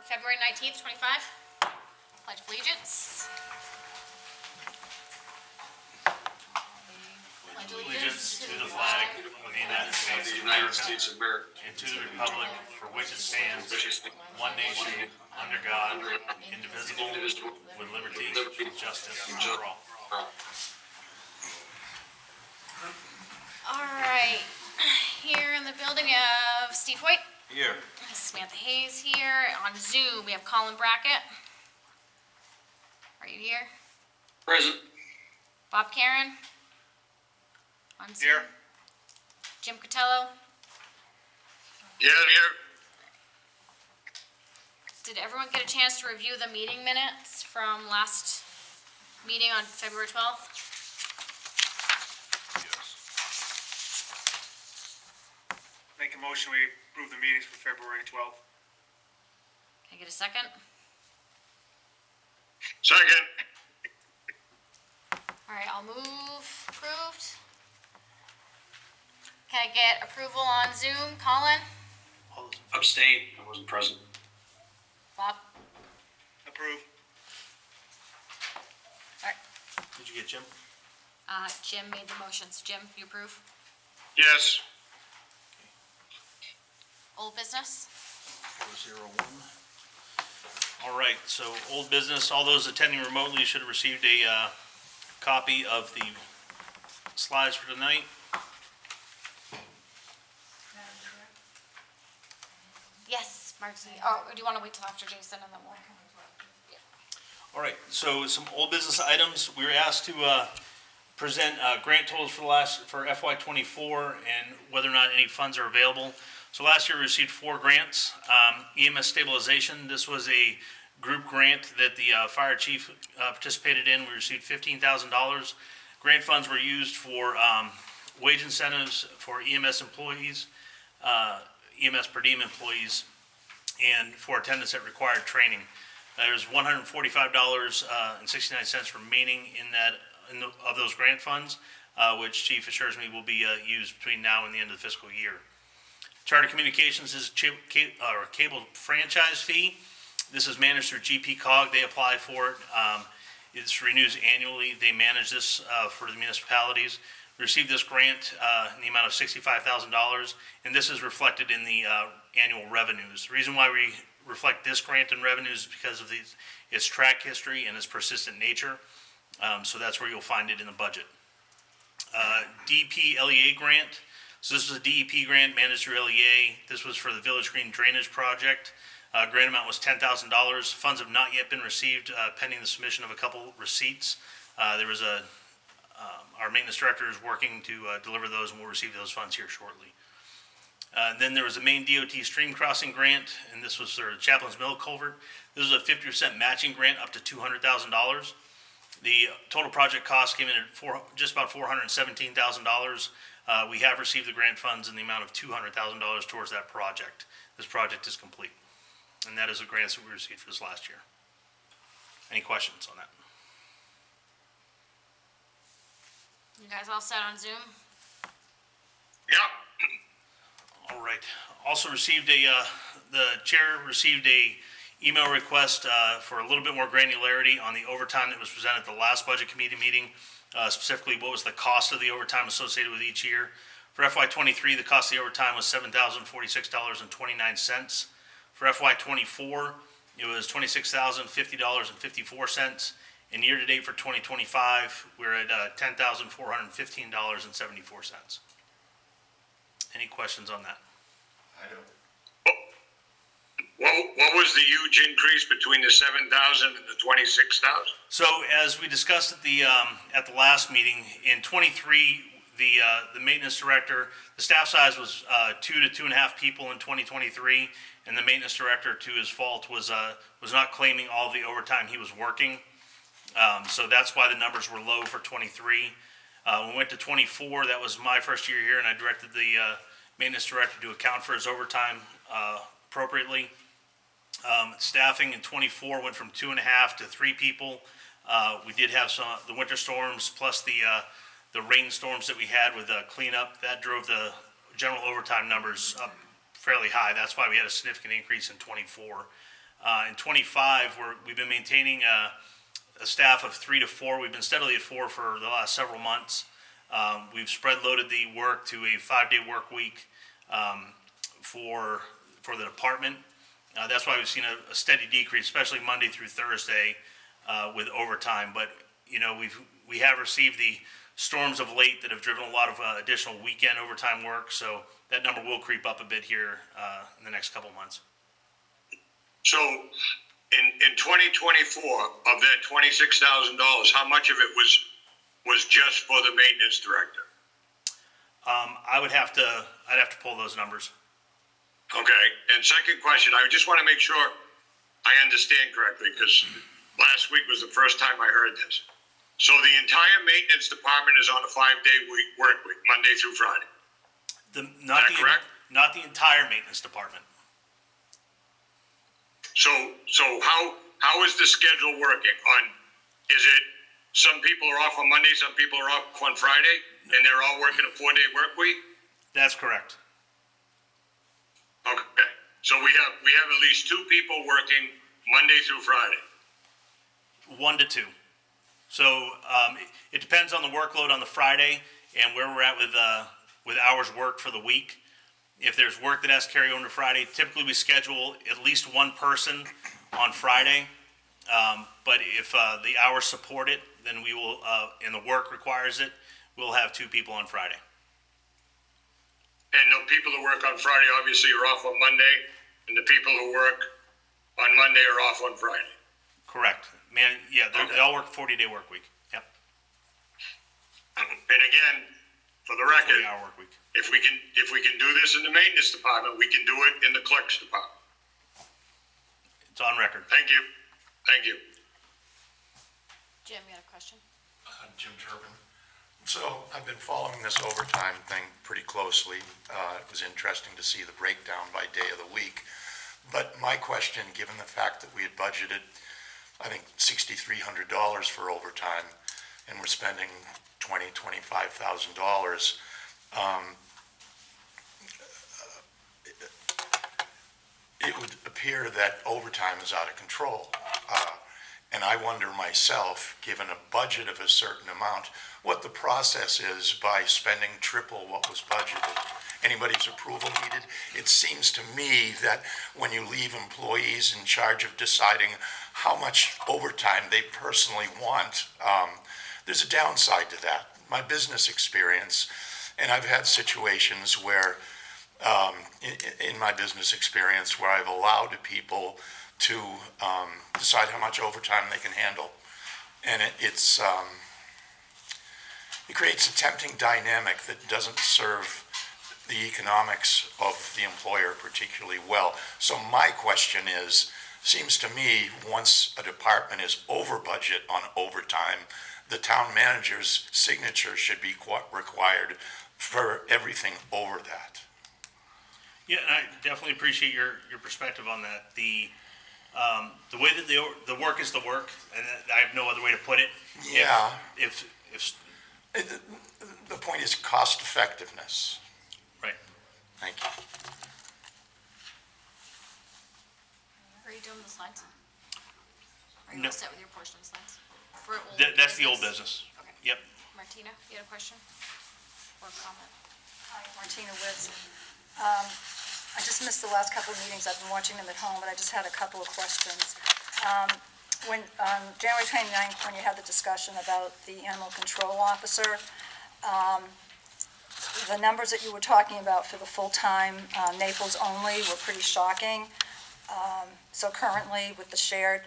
February 19th, 25. Pledge of Allegiance. Pledge Allegiance to the flag of the United States of America and to the republic for which it stands, one nation, under God, indivisible, with liberty and justice for all. All right. Here in the building we have Steve Hoyt. Here. Samantha Hayes here. On Zoom we have Colin Brackett. Are you here? Present. Bob Karen. On Zoom. Here. Jim Cotello. Here. Did everyone get a chance to review the meeting minutes from last meeting on February 12th? Make a motion, we approve the meetings for February 12th. Can I get a second? Second. All right, I'll move approved. Can I get approval on Zoom? Colin? Abstain. I wasn't present. Bob? Approve. All right. Did you get Jim? Jim made the motions. Jim, you approve? Yes. Old business? 401. All right, so old business, all those attending remotely should have received a copy of the slides for tonight. Yes, Marcy. Oh, do you want to wait till after Jason and then we'll? All right, so some old business items. We were asked to present grant totals for FY24 and whether or not any funds are available. So last year we received 4 grants. EMS stabilization, this was a group grant that the fire chief participated in. We received $15,000. Grant funds were used for wage incentives for EMS employees, EMS per diem employees, and for attendance at required training. There's $145.69 remaining of those grant funds, which Chief assures me will be used between now and the end of the fiscal year. Charter Communications is cable franchise fee. This is managed through GP-COG. They apply for it. It renews annually. They manage this for the municipalities. We received this grant in the amount of $65,000, and this is reflected in the annual revenues. The reason why we reflect this grant in revenues is because of its track history and its persistent nature. So that's where you'll find it in the budget. DP LEA grant. So this was a DEP grant managed through LEA. This was for the Village Green Drainage Project. Grant amount was $10,000. Funds have not yet been received, pending the submission of a couple receipts. Our maintenance director is working to deliver those, and we'll receive those funds here shortly. Then there was a Maine DOT stream crossing grant, and this was for Chaplin's Mill Culvert. This was a 50% matching grant up to $200,000. The total project cost came in at just about $417,000. We have received the grant funds in the amount of $200,000 towards that project. This project is complete, and that is the grants that we received for this last year. Any questions on that? You guys all set on Zoom? Yeah. All right. Also received the chair received a email request for a little bit more granularity on the overtime that was presented at the last budget committee meeting. Specifically, what was the cost of the overtime associated with each year. For FY23, the cost of the overtime was $7,046.29. For FY24, it was $26,050.54. And year-to-date for 2025, we're at $10,415.74. Any questions on that? I don't. What was the huge increase between the 7,000 and the 26,000? So as we discussed at the last meeting, in 23, the maintenance director, the staff size was 2 to 2.5 people in 2023, and the maintenance director, to his fault, was not claiming all the overtime he was working. So that's why the numbers were low for 23. We went to 24. That was my first year here, and I directed the maintenance director to account for his overtime appropriately. Staffing in 24 went from 2.5 to 3 people. We did have the winter storms plus the rainstorms that we had with cleanup. That drove the general overtime numbers up fairly high. That's why we had a significant increase in 24. In 25, we've been maintaining a staff of 3 to 4. We've been steadily at 4 for the last several months. We've spread loaded the work to a 5-day work week for the department. That's why we've seen a steady decrease, especially Monday through Thursday with overtime. But we have received the storms of late that have driven a lot of additional weekend overtime work. So that number will creep up a bit here in the next couple months. So in 2024, of that $26,000, how much of it was just for the maintenance director? I'd have to pull those numbers. Okay, and second question, I just want to make sure I understand correctly, because last week was the first time I heard this. So the entire maintenance department is on a 5-day work week, Monday through Friday? Correct? Not the entire maintenance department. So how is the schedule working? Is it some people are off on Monday, some people are off on Friday, and they're all working a 4-day work week? That's correct. Okay, so we have at least 2 people working Monday through Friday. 1 to 2. So it depends on the workload on the Friday and where we're at with hours worked for the week. If there's work that has to carry on to Friday, typically we schedule at least 1 person on Friday. But if the hours support it, then we will, and the work requires it, we'll have 2 people on Friday. And the people who work on Friday obviously are off on Monday, and the people who work on Monday are off on Friday. Correct. Man, yeah, they all work a 40-day work week. Yep. And again, for the record, 40-hour work week. if we can do this in the maintenance department, we can do it in the clerk's department. It's on record. Thank you. Thank you. Jim, you had a question? Jim Turpin. So I've been following this overtime thing pretty closely. It was interesting to see the breakdown by day of the week. But my question, given the fact that we had budgeted, I think, $6,300 for overtime, and we're spending $25,000, it would appear that overtime is out of control. And I wonder myself, given a budget of a certain amount, what the process is by spending triple what was budgeted. Anybody's approval needed? It seems to me that when you leave employees in charge of deciding how much overtime they personally want, there's a downside to that. My business experience, and I've had situations where, in my business experience, where I've allowed people to decide how much overtime they can handle. And it creates a tempting dynamic that doesn't serve the economics of the employer particularly well. So my question is, seems to me, once a department is over budget on overtime, the town manager's signature should be required for everything over that. Yeah, and I definitely appreciate your perspective on that. The way that the work is the work, and I have no other way to put it. Yeah. If The point is cost effectiveness. right. Thank you. Are you doing the slides? Are you No. all set with your portion of the slides? For old That's the old business. Okay. Yep. Martina, you had a question or comment? Hi, Martina Witz. I just missed the last couple of meetings. I've been watching them at home, but I just had a couple of questions. When, on January 29th, when you had the discussion about the animal control officer, the numbers that you were talking about for the full-time Naples only were pretty shocking. So currently, with the shared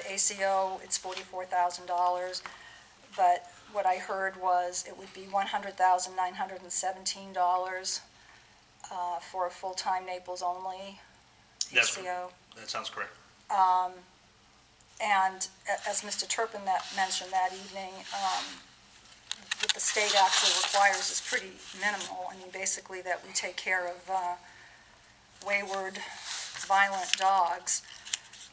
ACO, it's $44,000. But what I heard was it would be $100,917 for a full-time Naples only ACO. That sounds correct. And as Mr. Turpin mentioned that evening, what the state actually requires is pretty minimal. I mean, basically that we take care of wayward, violent dogs.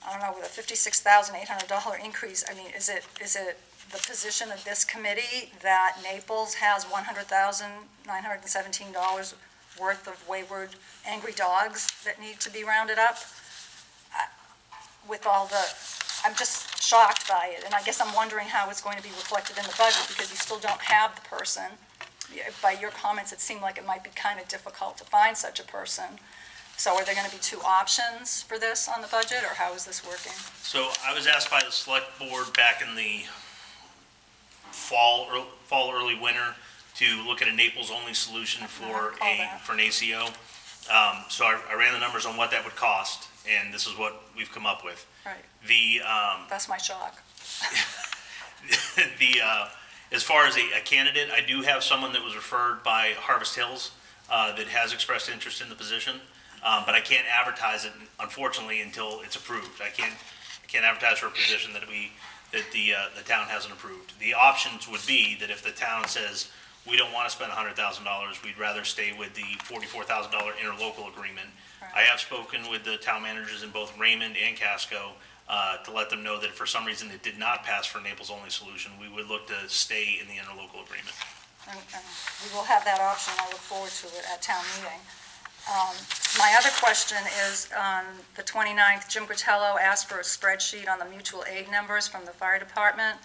I don't know, with a $56,800 increase, I mean, is it the position of this committee that Naples has $100,917 worth of wayward, angry dogs that need to be rounded up? with all the, I'm just shocked by it, and I guess I'm wondering how it's going to be reflected in the budget, because you still don't have the person. By your comments, it seemed like it might be kind of difficult to find such a person. So are there going to be two options for this on the budget, or how is this working? So I was asked by the select board back in the fall, early winter, to look at a Naples-only solution for an ACO. So I ran the numbers on what that would cost, and this is what we've come up with. Right. That's my shock. As far as a candidate, I do have someone that was referred by Harvest Hills that has expressed interest in the position, but I can't advertise it, unfortunately, until it's approved. I can't advertise for a position that the town hasn't approved. The options would be that if the town says, we don't want to spend $100,000, we'd rather stay with the $44,000 interlocal agreement. Right. I have spoken with the town managers in both Raymond and Casco to let them know that if for some reason it did not pass for Naples-only solution, we would look to stay in the interlocal agreement. And we will have that option. I look forward to it at town meeting. My other question is, on the 29th, Jim Gratello asked for a spreadsheet on the mutual aid numbers from the fire department.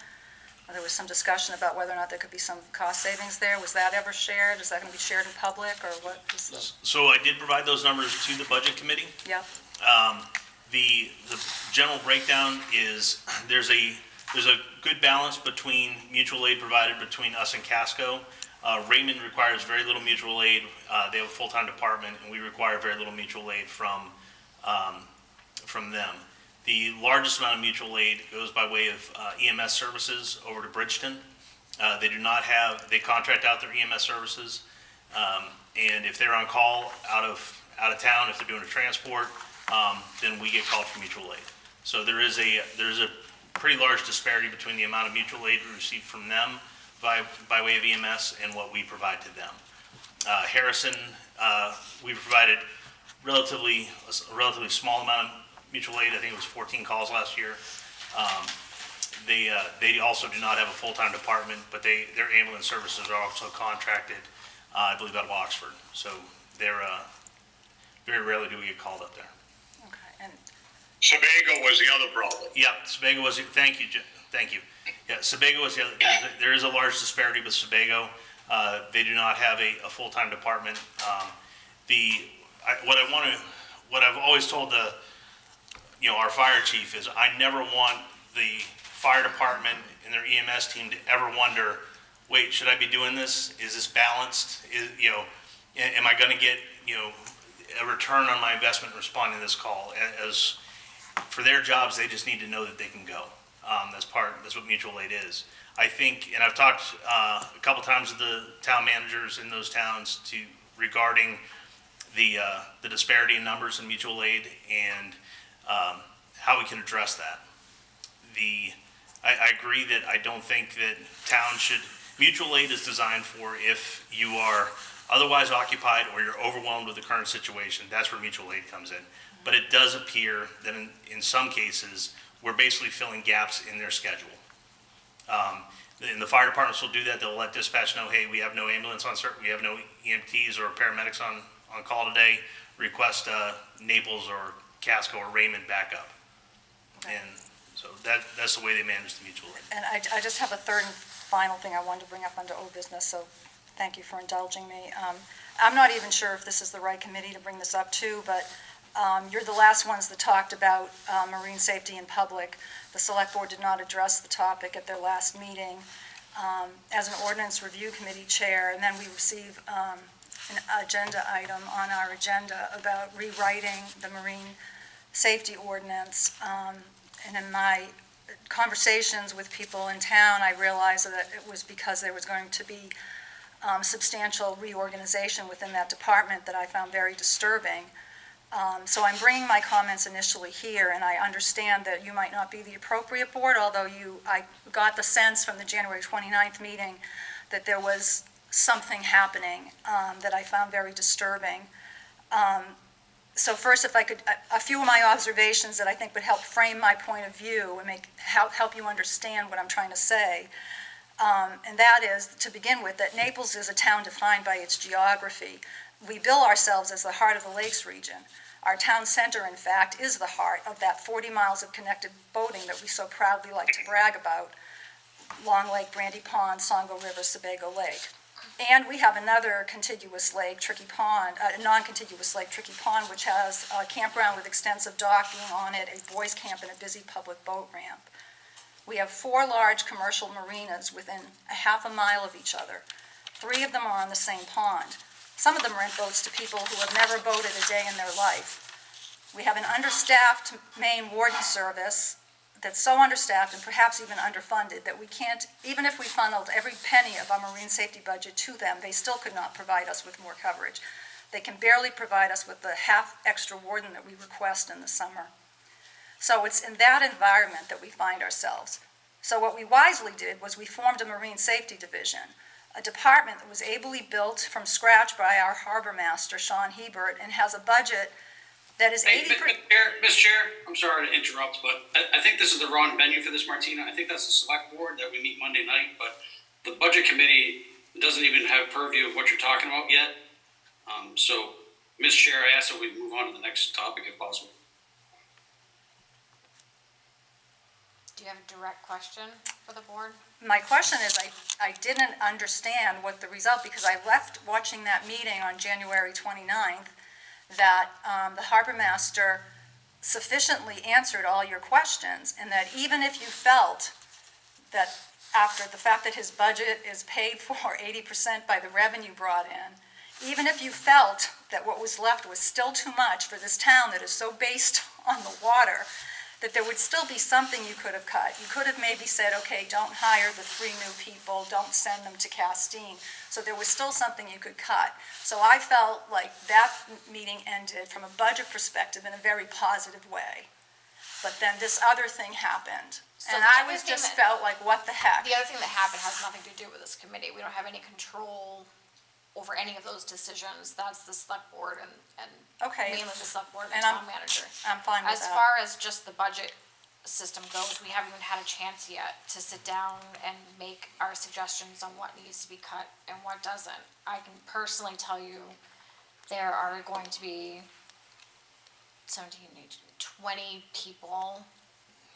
There was some discussion about whether or not there could be some cost savings there. Was that ever shared? Is that going to be shared in public, or what is this? So I did provide those numbers to the budget committee. Yep. The general breakdown is there's a good balance between mutual aid provided between us and Casco. Raymond requires very little mutual aid. They have a full-time department, and we require very little mutual aid from them. The largest amount of mutual aid goes by way of EMS services over to Bridgeton. They contract out their EMS services, and if they're on call out of town, if they're doing a transport, then we get called for mutual aid. So there is a pretty large disparity between the amount of mutual aid we receive from them by way of EMS and what we provide to them. Harrison, we provided a relatively small amount of mutual aid. I think it was 14 calls last year. They also do not have a full-time department, but their ambulance services are also contracted, I believe, out of Oxford. So they're very rarely do we get called up there. Okay. And Sebago was the other problem. Yeah, Sebago was. Thank you. Yeah, Sebago was the other. There is a large disparity with Sebago. They do not have a full-time department. What I've always told our fire chief is I never want the fire department and their EMS team to ever wonder, wait, should I be doing this? Is this balanced? Am I going to get a return on my investment responding to this call? As for their jobs, they just need to know that they can go. That's what mutual aid is. I think, and I've talked a couple times with the town managers in those towns regarding the disparity in numbers in mutual aid and how we can address that. I agree that I don't think that towns should. Mutual aid is designed for if you are otherwise occupied or you're overwhelmed with the current situation. That's where mutual aid comes in. But it does appear that in some cases, we're basically filling gaps in their schedule. And the fire departments will do that. They'll let dispatch know, hey, we have no ambulance on we have no EMTs or paramedics on call today. Request Naples or Casco or Raymond backup. Okay. And so that's the way they manage the mutual aid. And I just have a third and final thing I wanted to bring up under old business, so thank you for indulging me. I'm not even sure if this is the right committee to bring this up to, but you're the last ones that talked about marine safety in public. The select board did not address the topic at their last meeting. As an ordinance review committee chair, and then we receive an agenda item on our agenda about rewriting the marine safety ordinance. And in my conversations with people in town, I realized that it was because there was going to be substantial reorganization within that department that I found very disturbing. So I'm bringing my comments initially here, and I understand that you might not be the appropriate board, although I got the sense from the January 29th meeting that there was something happening that I found very disturbing. So first, if I could, a few of my observations that I think would help frame my point of view and help you understand what I'm trying to say. And that is, to begin with, that Naples is a town defined by its geography. We bill ourselves as the heart of the lakes region. Our town center, in fact, is the heart of that 40 miles of connected boating that we so proudly like to brag about. Long Lake, Brandy Pond, Songo River, Sebago Lake. And we have another contiguous lake, Tricky Pond, non-contiguous lake, Tricky Pond, which has a campground with extensive docking on it, a boys' camp, and a busy public boat ramp. We have 4 large commercial marinas within a half a mile of each other. 3 of them are on the same pond. Some of them rent boats to people who have never boated a day in their life. We have an understaffed Maine warden service that's so understaffed and perhaps even underfunded that we can't, even if we funneled every penny of our marine safety budget to them, they still could not provide us with more coverage. They can barely provide us with the half extra warden that we request in the summer. So it's in that environment that we find ourselves. So what we wisely did was we formed a marine safety division, a department that was ably built from scratch by our harbor master, Sean Hebert, and has a budget that is 80%. Mr. Chair, I'm sorry to interrupt, but I think this is the wrong venue for this, Martina. I think that's the select board that we meet Monday night, but the budget committee doesn't even have purview of what you're talking about yet. So, Mr. Chair, I ask that we move on to the next topic if possible. Do you have a direct question for the board? My question is, I didn't understand what the result, because I left watching that meeting on January 29th, that the harbor master sufficiently answered all your questions, and that even if you felt that after the fact that his budget is paid for 80% by the revenue brought in, even if you felt that what was left was still too much for this town that is so based on the water, that there would still be something you could have cut. You could have maybe said, okay, don't hire the 3 new people, don't send them to Castine. So there was still something you could cut. So I felt like that meeting ended from a budget perspective in a very positive way. But then this other thing happened. So And the I other was thing just that- felt like, what the heck? The other thing that happened has nothing to do with this committee. We don't have any control over any of those decisions. That's the select board and Okay. mainly the select board and And the I'm- town manager. I'm fine with As that. far as just the budget system goes, we haven't even had a chance yet to sit down and make our suggestions on what needs to be cut and what doesn't. I can personally tell you, there are going to be 17, 18, 20 people.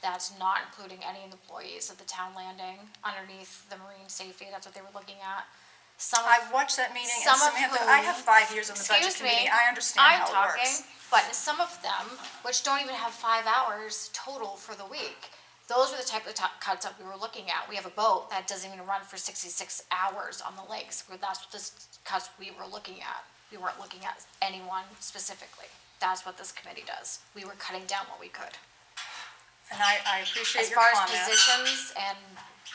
That's not including any employees at the town landing underneath the marine safety. That's what they were looking at. I watched that meeting, and some of Samantha, whom- I have 5 years on the budget Excuse me, committee. I understand how it works. But some of them, which don't even have 5 hours total for the week, those were the type of cuts that we were looking at. We have a boat that doesn't even run for 66 hours on the lakes, where that's what this cuts we were looking at. We weren't looking at anyone specifically. That's what this committee does. We were cutting down what we could. And I appreciate As your far as comments. positions and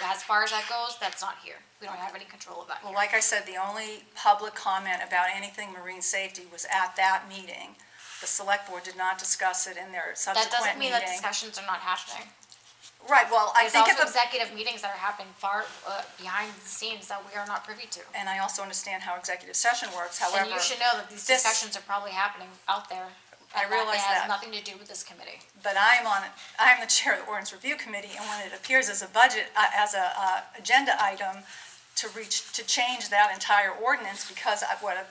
as far as that goes, that's not here. We don't have any control of that Well, here. like I said, the only public comment about anything marine safety was at that meeting. The select board did not discuss it in their That subsequent doesn't mean that meeting. discussions are not happening. Right, well, I There's think if also a, executive meetings that are happening far behind the scenes that we are not privy to. and I also understand how executive session works, And however, you should know that these this- discussions are probably happening out there. I realize It that. has nothing to do with this committee. but I'm the chair of the ordinance review committee, and when it appears as a budget, as a agenda item to change that entire ordinance because of what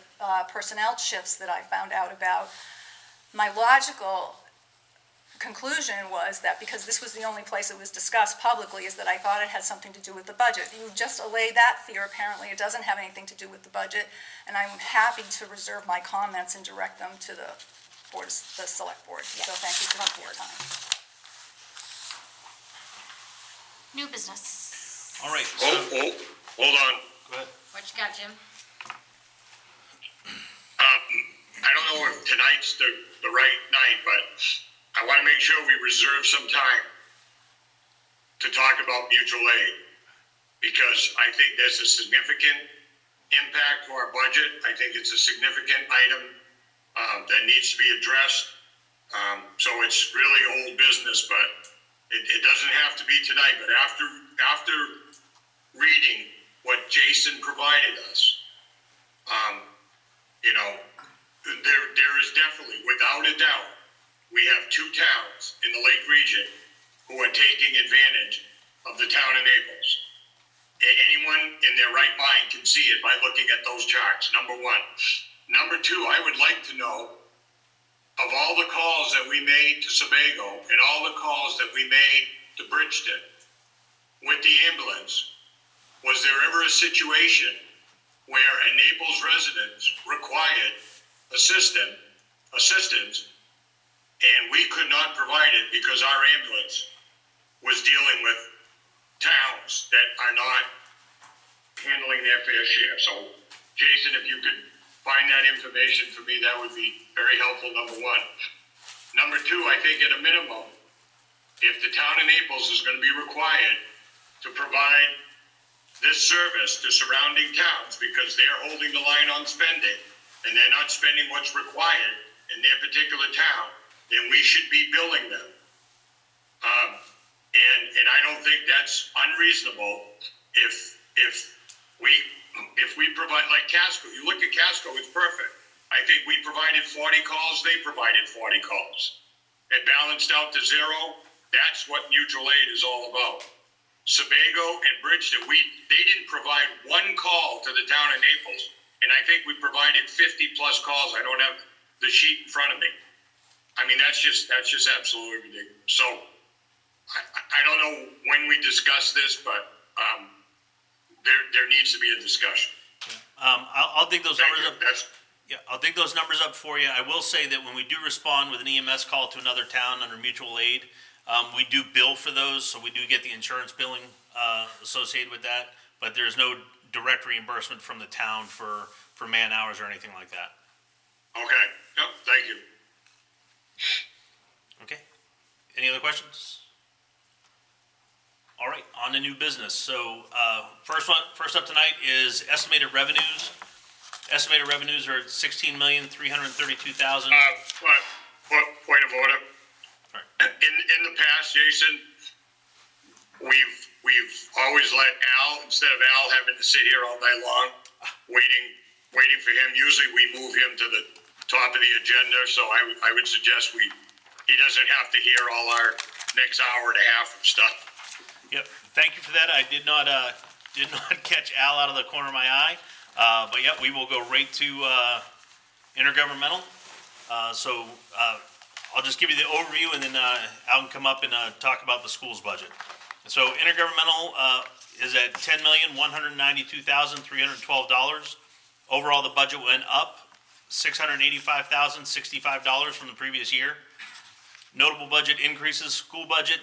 personnel shifts that I found out about, my logical conclusion was that because this was the only place it was discussed publicly, is that I thought it had something to do with the budget. You just allayed that fear. Apparently, it doesn't have anything to do with the budget, and I'm happy to reserve my comments and direct them to the board, the select board. So thank you for your time. New business. All right, so, Hold on. go ahead. What you got, Jim? I don't know if tonight's the right night, but I want to make sure we reserve some time to talk about mutual aid, because I think there's a significant impact to our budget. I think it's a significant item that needs to be addressed. So it's really old business, but it doesn't have to be tonight. But after reading what Jason provided us, there is definitely, without a doubt, we have 2 towns in the Lake region who are taking advantage of the town of Naples. Anyone in their right mind can see it by looking at those charts, number one. Number two, I would like to know of all the calls that we made to Sebago and all the calls that we made to Bridgeton with the ambulance, was there ever a situation where a Naples resident required assistance, and we could not provide it because our ambulance was dealing with towns that are not handling their fair share? So, Jason, if you could find that information for me, that would be very helpful, number one. Number two, I think at a minimum, if the town of Naples is going to be required to provide this service to surrounding towns because they're holding the line on spending and they're not spending what's required in their particular town, then we should be billing them. And I don't think that's unreasonable if we provide, like Casco, you look at Casco, it's perfect. I think we provided 40 calls, they provided 40 calls. It balanced out to zero. That's what mutual aid is all about. Sebago and Bridgeton, they didn't provide one call to the town of Naples, and I think we provided 50 plus calls. I don't have the sheet in front of me. I mean, that's just absolutely ridiculous. So I don't know when we discuss this, but there needs to be a discussion. I'll dig those numbers up. I'll dig those numbers up for you. I will say that when we do respond with an EMS call to another town under mutual aid, we do bill for those, so we do get the insurance billing associated with that, but there's no direct reimbursement from the town for man hours or anything like that. Okay, yep, thank you. Okay. Any other questions? All right, on to new business. So first up tonight is estimated revenues. Estimated revenues are at $16,332,000. Point of order. Right. In the past, Jason, we've always let Al, instead of Al having to sit here all night long, waiting for him. Usually we move him to the top of the agenda, so I would suggest he doesn't have to hear all our next hour and a half of stuff. Yep. Thank you for that. I did not catch Al out of the corner of my eye, but yeah, we will go right to intergovernmental. So I'll just give you the overview, and then Al can come up and talk about the school's budget. So intergovernmental is at $10,192,312. Overall, the budget went up $685,065 from the previous year. Notable budget increases: school budget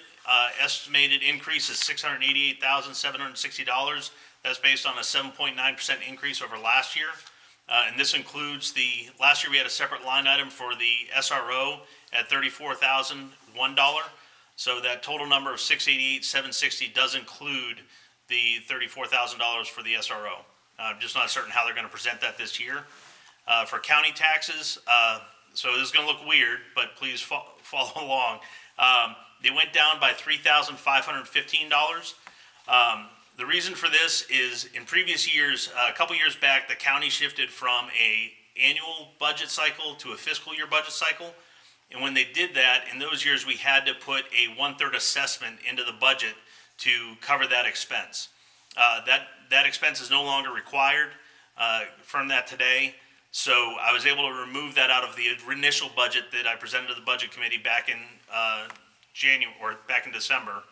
estimated increase is $688,760. That's based on a 7.9% increase over last year. And this includes last year we had a separate line item for the SRO at $34,001. So that total number of $688,760 does include the $34,000 for the SRO. I'm just not certain how they're going to present that this year. For county taxes, so this is going to look weird, but please follow along. They went down by $3,515. The reason for this is in previous years, a couple years back, the county shifted from a annual budget cycle to a fiscal year budget cycle. And when they did that, in those years, we had to put a 1/3 assessment into the budget to cover that expense. That expense is no longer required from that today. So I was able to remove that out of the initial budget that I presented to the budget committee back in back in December.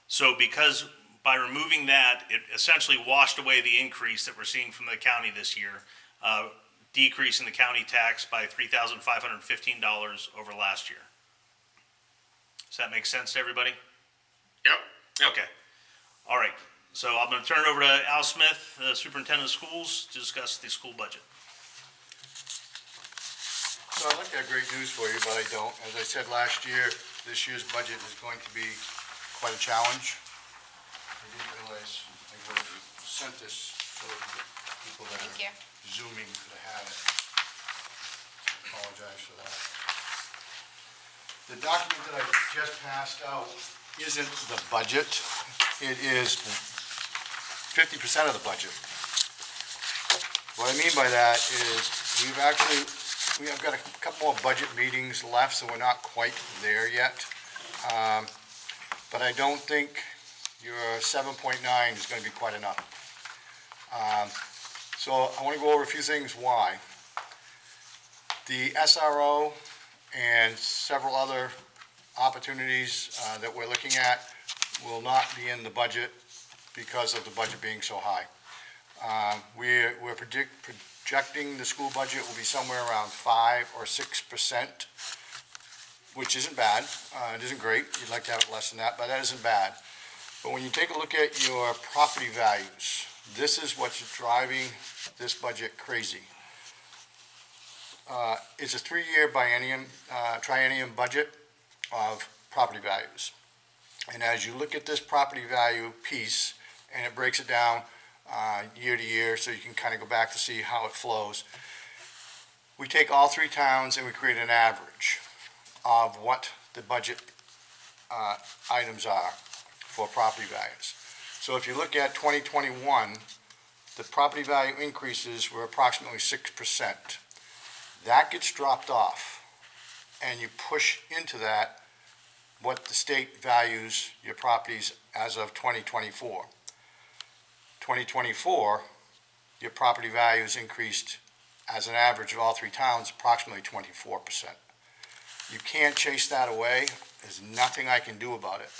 So because by removing that, it essentially washed away the increase that we're seeing from the county this year, decreasing the county tax by $3,515 over last year. Does that make sense to everybody? Yep. Okay. All right. So I'm going to turn it over to Al Smith, the superintendent of schools, to discuss the school budget. So I'd like to have great news for you, but I don't. As I said last year, this year's budget is going to be quite a challenge. I didn't realize I would have sent this so that people that Thank you. are Zooming could have had it. Apologize for that. The document that I just passed out isn't the budget. It is 50% of the budget. What I mean by that is we have got a couple more budget meetings left, so we're not quite there yet. But I don't think your 7.9 is going to be quite enough. So I want to go over a few things why. The SRO and several other opportunities that we're looking at will not be in the budget because of the budget being so high. We're projecting the school budget will be somewhere around 5 or 6%, which isn't bad. It isn't great. You'd like to have it less than that, but that isn't bad. But when you take a look at your property values, this is what's driving this budget crazy. It's a 3-year triennium budget of property values. And as you look at this property value piece, and it breaks it down year to year, so you can kind of go back to see how it flows. We take all 3 towns and we create an average of what the budget items are for property values. So if you look at 2021, the property value increases were approximately 6%. That gets dropped off, and you push into that what the state values your properties as of 2024. 2024, your property values increased as an average of all 3 towns, approximately 24%. You can't chase that away. There's nothing I can do about it.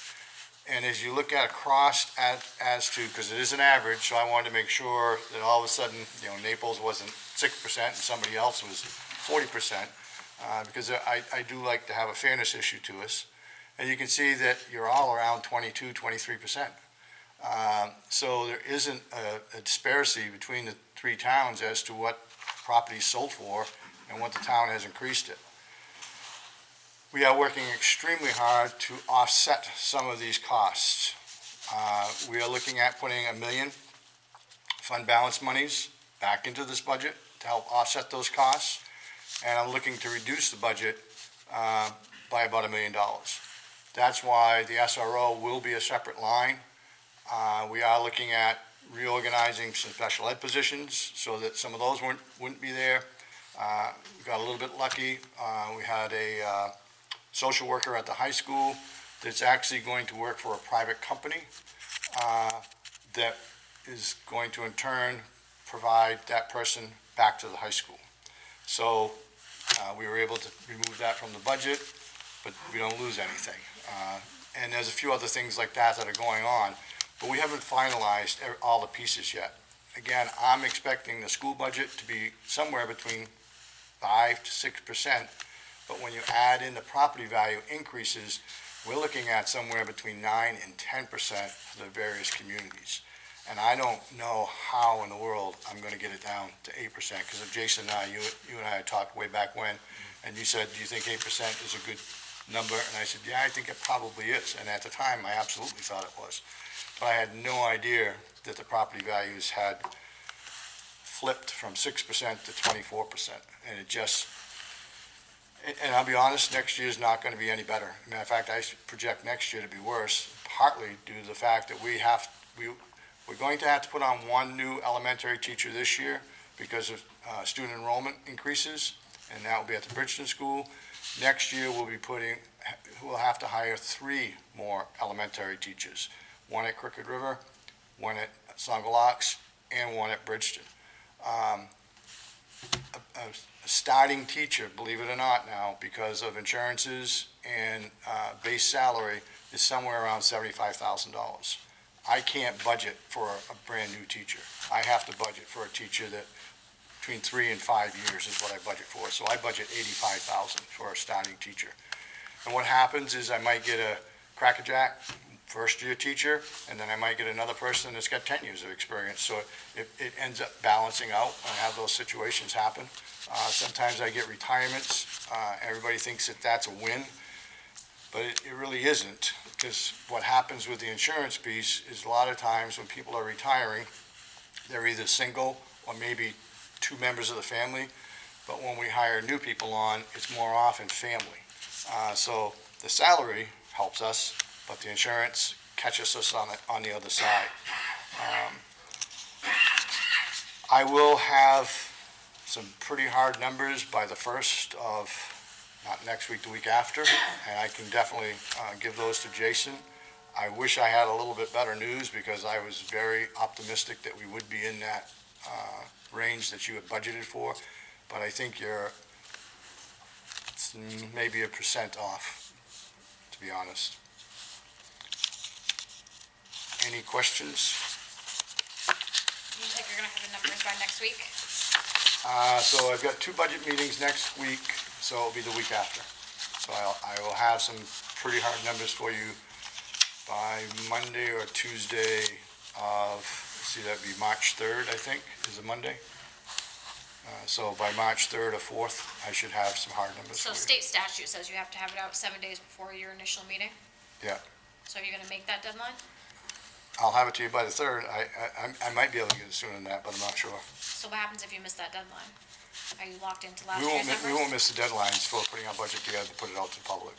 And as you look at across as to, because it is an average, so I wanted to make sure that all of a sudden, Naples wasn't 6% and somebody else was 40%, because I do like to have a fairness issue to us. And you can see that you're all around 22, 23%. So there isn't a disparity between the 3 towns as to what properties sold for and what the town has increased it. We are working extremely hard to offset some of these costs. We are looking at putting $1 million fund balance monies back into this budget to help offset those costs. And I'm looking to reduce the budget by about $1 million. That's why the SRO will be a separate line. We are looking at reorganizing some special ed positions so that some of those wouldn't be there. We got a little bit lucky. We had a social worker at the high school that's actually going to work for a private company that is going to in turn provide that person back to the high school. So we were able to remove that from the budget, but we don't lose anything. And there's a few other things like that that are going on, but we haven't finalized all the pieces yet. Again, I'm expecting the school budget to be somewhere between 5 to 6%, but when you add in the property value increases, we're looking at somewhere between 9 and 10% for the various communities. And I don't know how in the world I'm going to get it down to 8%, because if Jason and I, you and I had talked way back when, and you said, do you think 8% is a good number? And I said, yeah, I think it probably is. And at the time, I absolutely thought it was. But I had no idea that the property values had flipped from 6% to 24%. And it just, and I'll be honest, next year is not going to be any better. As a matter of fact, I project next year to be worse, partly due to the fact that we're going to have to put on 1 new elementary teacher this year because of student enrollment increases, and that will be at the Bridgeton School. Next year, we'll have to hire 3 more elementary teachers, 1 at Crooked River, 1 at Songolox, and 1 at Bridgeton. A starting teacher, believe it or not now, because of insurances and base salary, is somewhere around $75,000. I can't budget for a brand-new teacher. I have to budget for a teacher that between 3 and 5 years is what I budget for. So I budget $85,000 for a starting teacher. And what happens is I might get a crackerjack first-year teacher, and then I might get another person that's got 10 years of experience. So it ends up balancing out and have those situations happen. Sometimes I get retirements. Everybody thinks that that's a win, but it really isn't, because what happens with the insurance piece is a lot of times when people are retiring, they're either single or maybe 2 members of the family, but when we hire new people on, it's more often family. So the salary helps us, but the insurance catches us on the other side. I will have some pretty hard numbers by the 1st of, not next week, the week after, and I can definitely give those to Jason. I wish I had a little bit better news, because I was very optimistic that we would be in that range that you had budgeted for, but I think you're it's maybe 1% off, to be honest. Any questions? You think you're gonna have the numbers by next week? So I've got 2 budget meetings next week, so it'll be the week after. So I will have some pretty hard numbers for you by Monday or Tuesday of, let's see, that'd be March 3rd, I think, is a Monday. So by March 3rd or 4th, I should have some hard numbers So for you. state statute says you have to have it out 7 days before your initial meeting? Yeah. So are you gonna make that deadline? I'll have it to you by the 3rd. I might be able to get it sooner than that, but I'm not sure. So what happens if you miss that deadline? Are you locked into last We year's won't, numbers? we won't miss the deadlines for putting our budget together to put it out to the public.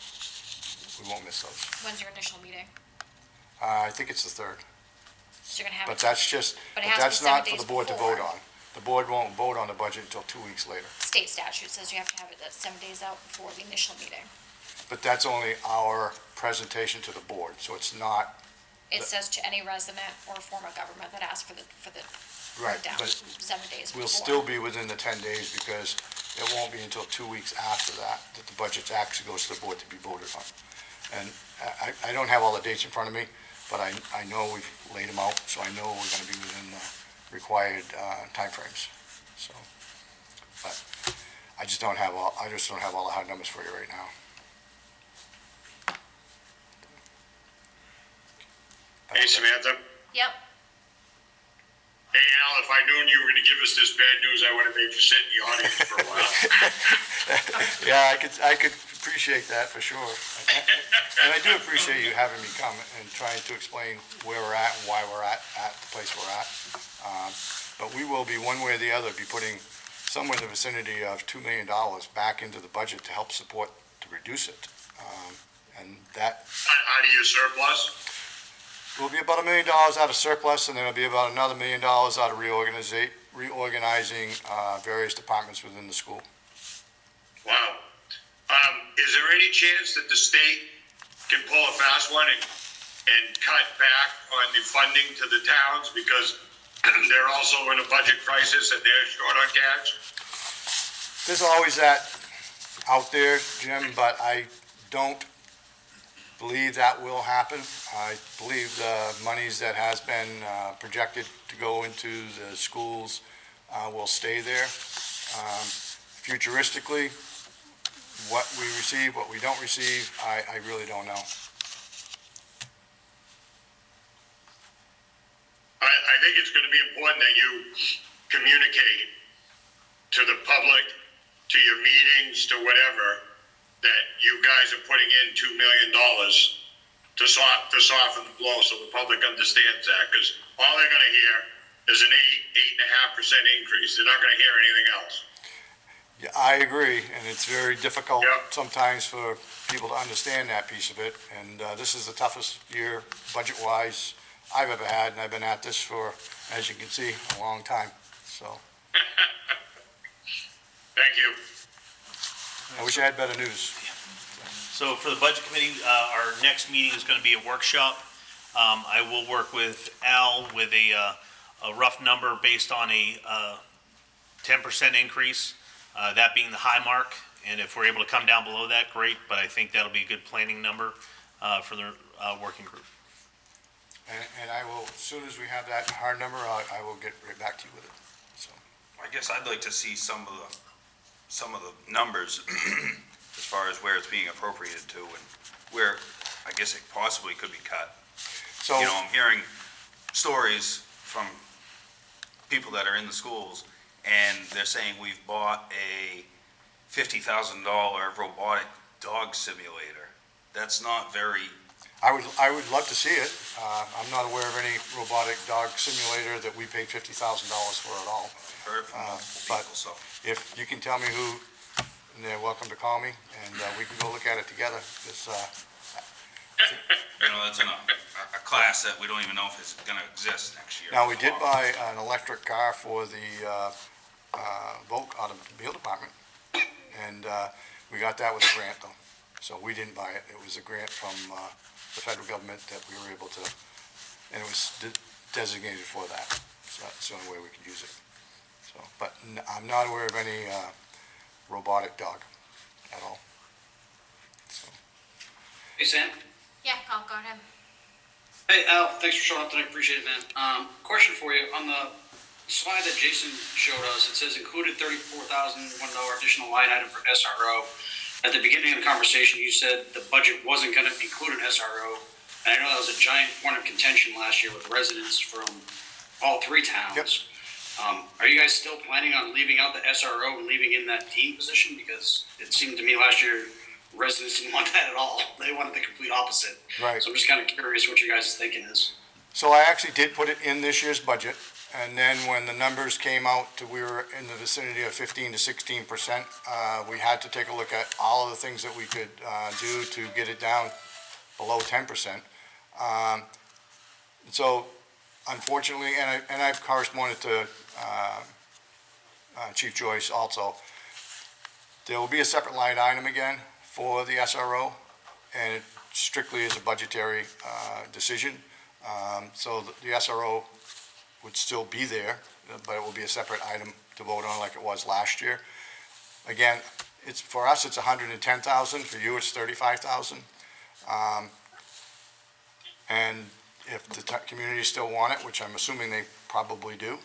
We won't miss those. When's your initial meeting? I think it's the 3rd, So you're gonna have but it, that's just, But but it has to be that's 7 not for days the board to vote before. on. The board won't vote on the budget until 2 weeks later. state statute says you have to have it that 7 days out before the initial meeting. But that's only our presentation to the board, so it's not, It says to any resident or form of government that asks for the right, breakdown, but 7 days before. we'll still be within the 10 days because it won't be until 2 weeks after that that the budget actually goes to the board to be voted on. And I don't have all the dates in front of me, but I know we've laid them out, so I know we're gonna be within the required timeframes, so. But I just don't have all the hard numbers for you right now. Hey, Samantha. Yep, Hey, Al, if I'd known you were gonna give us this bad news, I would have made you sit in the audience for a while. Yeah, I could appreciate that for sure. And I do appreciate you having me come and trying to explain where we're at and why we're at the place we're at. But we will be, one way or the other, be putting somewhere in the vicinity of $2 million back into the budget to help support, to reduce it. And that Out of your surplus? will be about $1 million out of surplus, and then it'll be about another $1 million out of reorganizing various departments within the school. Wow. Is there any chance that the state can pull a fast one and cut back on the funding to the towns because they're also in a budget crisis and they're short on cash? There's always that out there, Jim, but I don't believe that will happen. I believe the monies that has been projected to go into the schools will stay there. Futuristically, what we receive, what we don't receive, I really don't know. I think it's gonna be important that you communicate to the public, to your meetings, to whatever, that you guys are putting in $2 million to soften the blow so the public understands that, because all they're gonna hear is an 8.5% increase. They're not gonna hear anything else. Yeah, I agree, and it's very difficult Yep. sometimes for people to understand that piece of it. And this is the toughest year, budget-wise, I've ever had, and I've been at this for, as you can see, a long time. So Thank you. I wish I had better news. So for the budget committee, our next meeting is gonna be a workshop. I will work with Al with a rough number based on a 10% increase, that being the high mark. And if we're able to come down below that, great, but I think that'll be a good planning number for the working group. And I will, as soon as we have that hard number, I will get right back to you with it, so. I guess I'd like to see some of the numbers as far as where it's being appropriated to and where I guess it possibly could be cut. So, You know, I'm hearing stories from people that are in the schools and they're saying we've bought a $50,000 robotic dog simulator. That's not very, I would love to see it. I'm not aware of any robotic dog simulator that we paid $50,000 for at all. heard from multiple but- people, so. If you can tell me who, and they're welcome to call me, and we can go look at it together. This, You know, that's in a class that we don't even know if it's gonna exist next year. Now, we did buy an electric car for the Volk Automobile Department, and we got that with a grant, though. So we didn't buy it. It was a grant from the federal government that we were able to, and it was designated for that. So that's the only way we could use it. So, but I'm not aware of any robotic dog at all. Hey, Sam. Yeah, I'll go ahead. Hey, Al, thanks for showing up tonight. Appreciate it, man. Question for you. On the slide that Jason showed us, it says included $34,001 additional line item for SRO. At the beginning of the conversation, you said the budget wasn't going to include an SRO. And I know that was a giant point of contention last year with residents from all three towns. Yep. Are you guys still planning on leaving out the SRO and leaving in that dean position? Because it seemed to me last year residents didn't want that at all. They wanted the complete opposite. Right. So I'm just kind of curious what your guys' thinking is. So I actually did put it in this year's budget, and then when the numbers came out, we were in the vicinity of 15 to 16%. We had to take a look at all of the things that we could do to get it down below 10%. So unfortunately, and I've corresponded to Chief Joyce also, there will be a separate line item again for the SRO, and it strictly is a budgetary decision. So the SRO would still be there, but it will be a separate item to vote on like it was last year. Again, it's, for us, it's 110,000, for you, it's 35,000. And if the community still want it, which I'm assuming they probably do,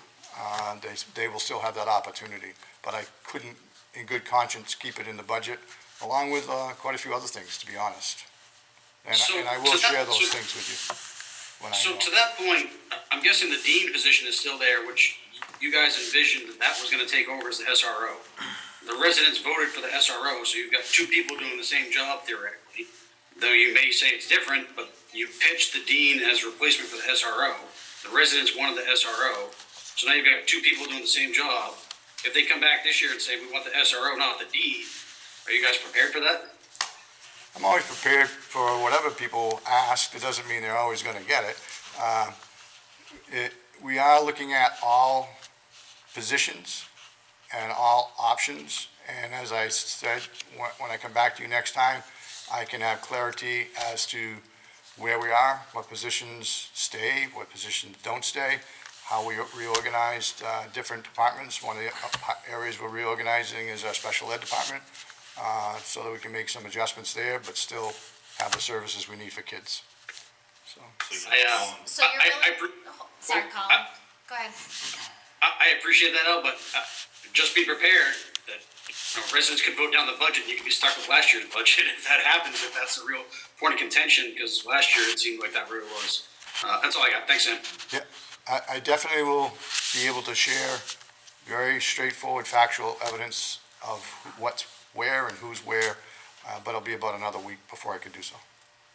they will still have that opportunity. But I couldn't, in good conscience, keep it in the budget, along with quite a few other things, to be honest. And I will share those things with you when I So know. to that point, I'm guessing the dean position is still there, which you guys envisioned that was going to take over as the SRO. The residents voted for the SRO, so you've got two people doing the same job theoretically. Though you may say it's different, but you pitched the dean as replacement for the SRO. The residents wanted the SRO, so now you've got two people doing the same job. If they come back this year and say, we want the SRO, not the dean, are you guys prepared for that? I'm always prepared for whatever people ask. It doesn't mean they're always going to get it. We are looking at all positions and all options. And as I said, when I come back to you next time, I can have clarity as to where we are, what positions stay, what positions don't stay, how we reorganized different departments. One of the areas we're reorganizing is our special ed department, so that we can make some adjustments there, but still have the services we need for kids. So, So you're willing, sorry, Colin, go ahead. I appreciate that, Al, but just be prepared that residents could vote down the budget and you could be stuck with last year's budget if that happens, if that's a real point of contention, because last year it seemed like that really was. That's all I got. Thanks, Sam. yeah, I definitely will be able to share very straightforward factual evidence of what's where and who's where, but it'll be about another week before I can do so.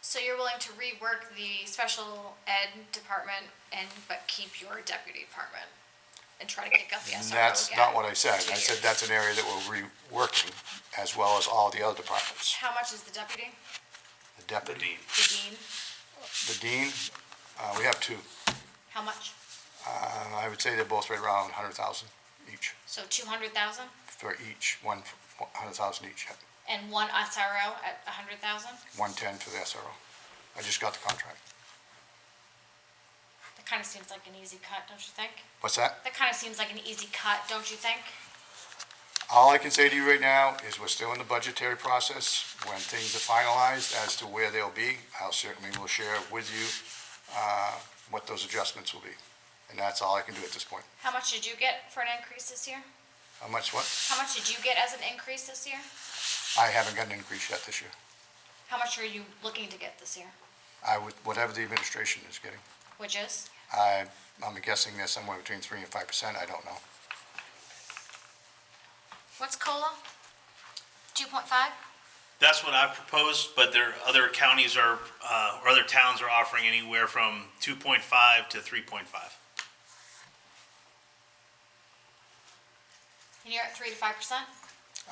So you're willing to rework the special ed department but keep your deputy department and try to kick up the SRO again? That's not what I said. for 2 I said years? that's an area that we're reworking, as well as all the other departments. How much is the deputy? The deputy, The dean? the dean, we have two. How much? I would say they're both right around 100,000 each, So 200,000 for each, 100,000 each, yeah. and one SRO at 100,000? 110 for the SRO. I just got the contract. That kind of seems like an easy cut, don't you think? What's that? That kind of seems like an easy cut, don't you think? All I can say to you right now is we're still in the budgetary process. When things are finalized as to where they'll be, I'll certainly will share with you what those adjustments will be. And that's all I can do at this point. How much did you get for an increase this year? How much what? How much did you get as an increase this year? I haven't got an increase yet this year. How much are you looking to get this year? I would, whatever the administration is getting. Which is? I'm guessing they're somewhere between 3 and 5%, I don't know. What's COLA? 2.5? That's what I've proposed, but there are other counties or other towns are offering anywhere from 2.5 to 3.5. And you're at 3 to 5%?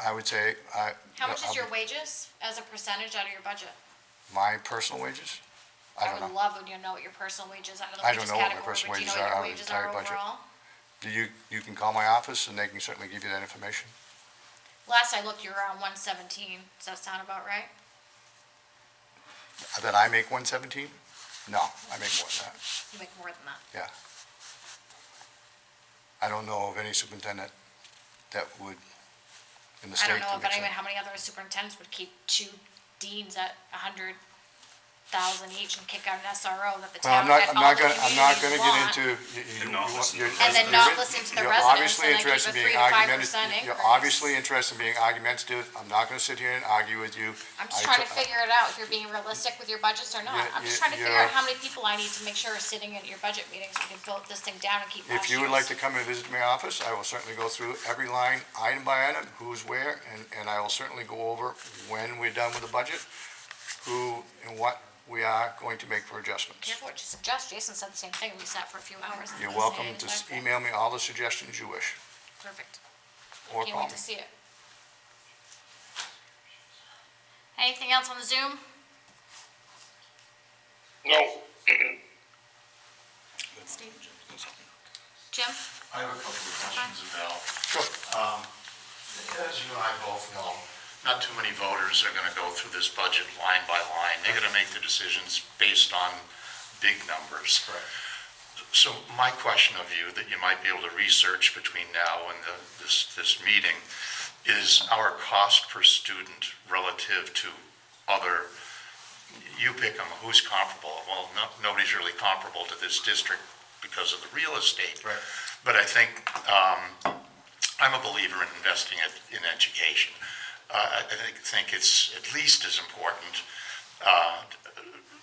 I would say, How much I'll is your be- wages as a percentage out of your budget? my personal wages? I don't would know. love when you know what your personal wages out of the I wages don't know what my category, personal but do you know wages what are your out of the wages are entire budget. overall? You can call my office and they can certainly give you that information. Last I looked, you were around 117. Does that sound about right? That I make 117? No, I make more than that, You make more than that. yeah. I don't know of any superintendent that would, in the I state. don't know that about makes even that. how many other superintendents would keep two deans at 100 thousand each and kick out an SRO that the Well, town and all the I'm not communities gonna get want. into. And then not listen to the residents and then keep a 3 to 5% You're increase. obviously interested in being argumentative. I'm not gonna sit here and argue with you. I'm just trying to figure it out, if you're being realistic with your budgets or not. I'm just trying to figure out how many people I need to make sure are sitting at your budget meetings, so we can vote this thing down and keep last If you would like year's. to come and visit my office, I will certainly go through every line, item by item, who's where, and I will certainly go over when we're done with the budget, who and what we are going to make for adjustments. Careful what you suggest, Jason said the same thing, we sat for a few hours. and You're he welcome said to exactly. email me all the suggestions you wish, Perfect, or can't call wait me. to see it. Anything else on the Zoom? No. Steve? Jim? I have a couple of questions, Val. Sure. As you and I both know, not too many voters are gonna go through this budget line by line. They're gonna make the decisions based on big numbers. Correct. So my question of you, that you might be able to research between now and this meeting, is our cost per student relative to other, you pick them, who's comparable? Well, nobody's really comparable to this district because of the real estate. Right. But I think, I'm a believer in investing in education. I think it's at least as important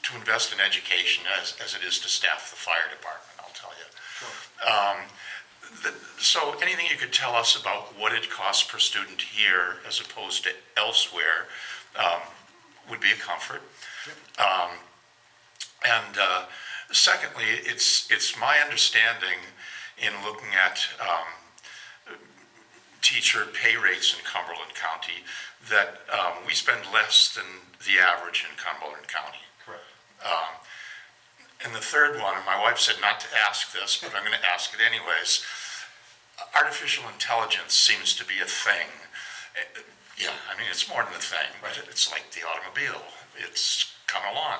to invest in education as it is to staff the fire department, I'll tell you. So anything you could tell us about what it costs per student here as opposed to elsewhere would be a comfort. And secondly, it's my understanding in looking at teacher pay rates in Cumberland County that we spend less than the average in Cumberland County. Correct. And the third one, and my wife said not to ask this, but I'm going to ask it anyways. Artificial intelligence seems to be a thing. Yeah, I mean, it's more than a thing, but it's like the automobile. It's come along.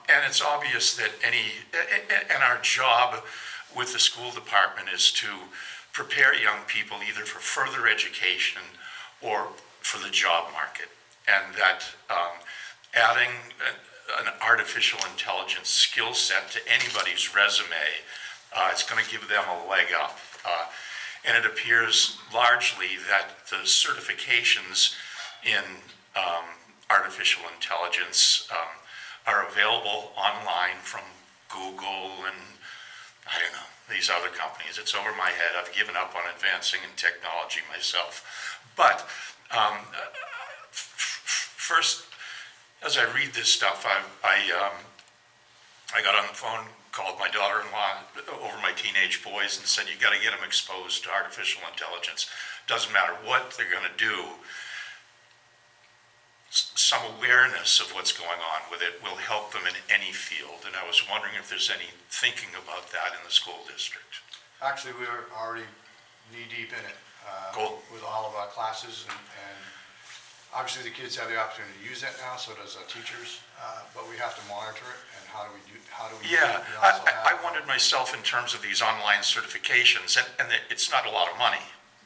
And it's obvious that and our job with the school department is to prepare young people either for further education or for the job market. And that adding an artificial intelligence skill set to anybody's resume, it's going to give them a leg up. And it appears largely that the certifications in artificial intelligence are available online from Google and, I don't know, these other companies. It's over my head. I've given up on advancing in technology myself. But first, as I read this stuff, I got on the phone, called my daughter-in-law over my teenage boys and said, you got to get them exposed to artificial intelligence. Doesn't matter what they're going to do. Some awareness of what's going on with it will help them in any field. And I was wondering if there's any thinking about that in the school district. Actually, we are already knee-deep in it. Cool. With all of our classes, and obviously the kids have the opportunity to use that now, so does our teachers, but we have to monitor it, and how do we do it? Yeah, We also I have, wondered myself in terms of these online certifications, and it's not a lot of money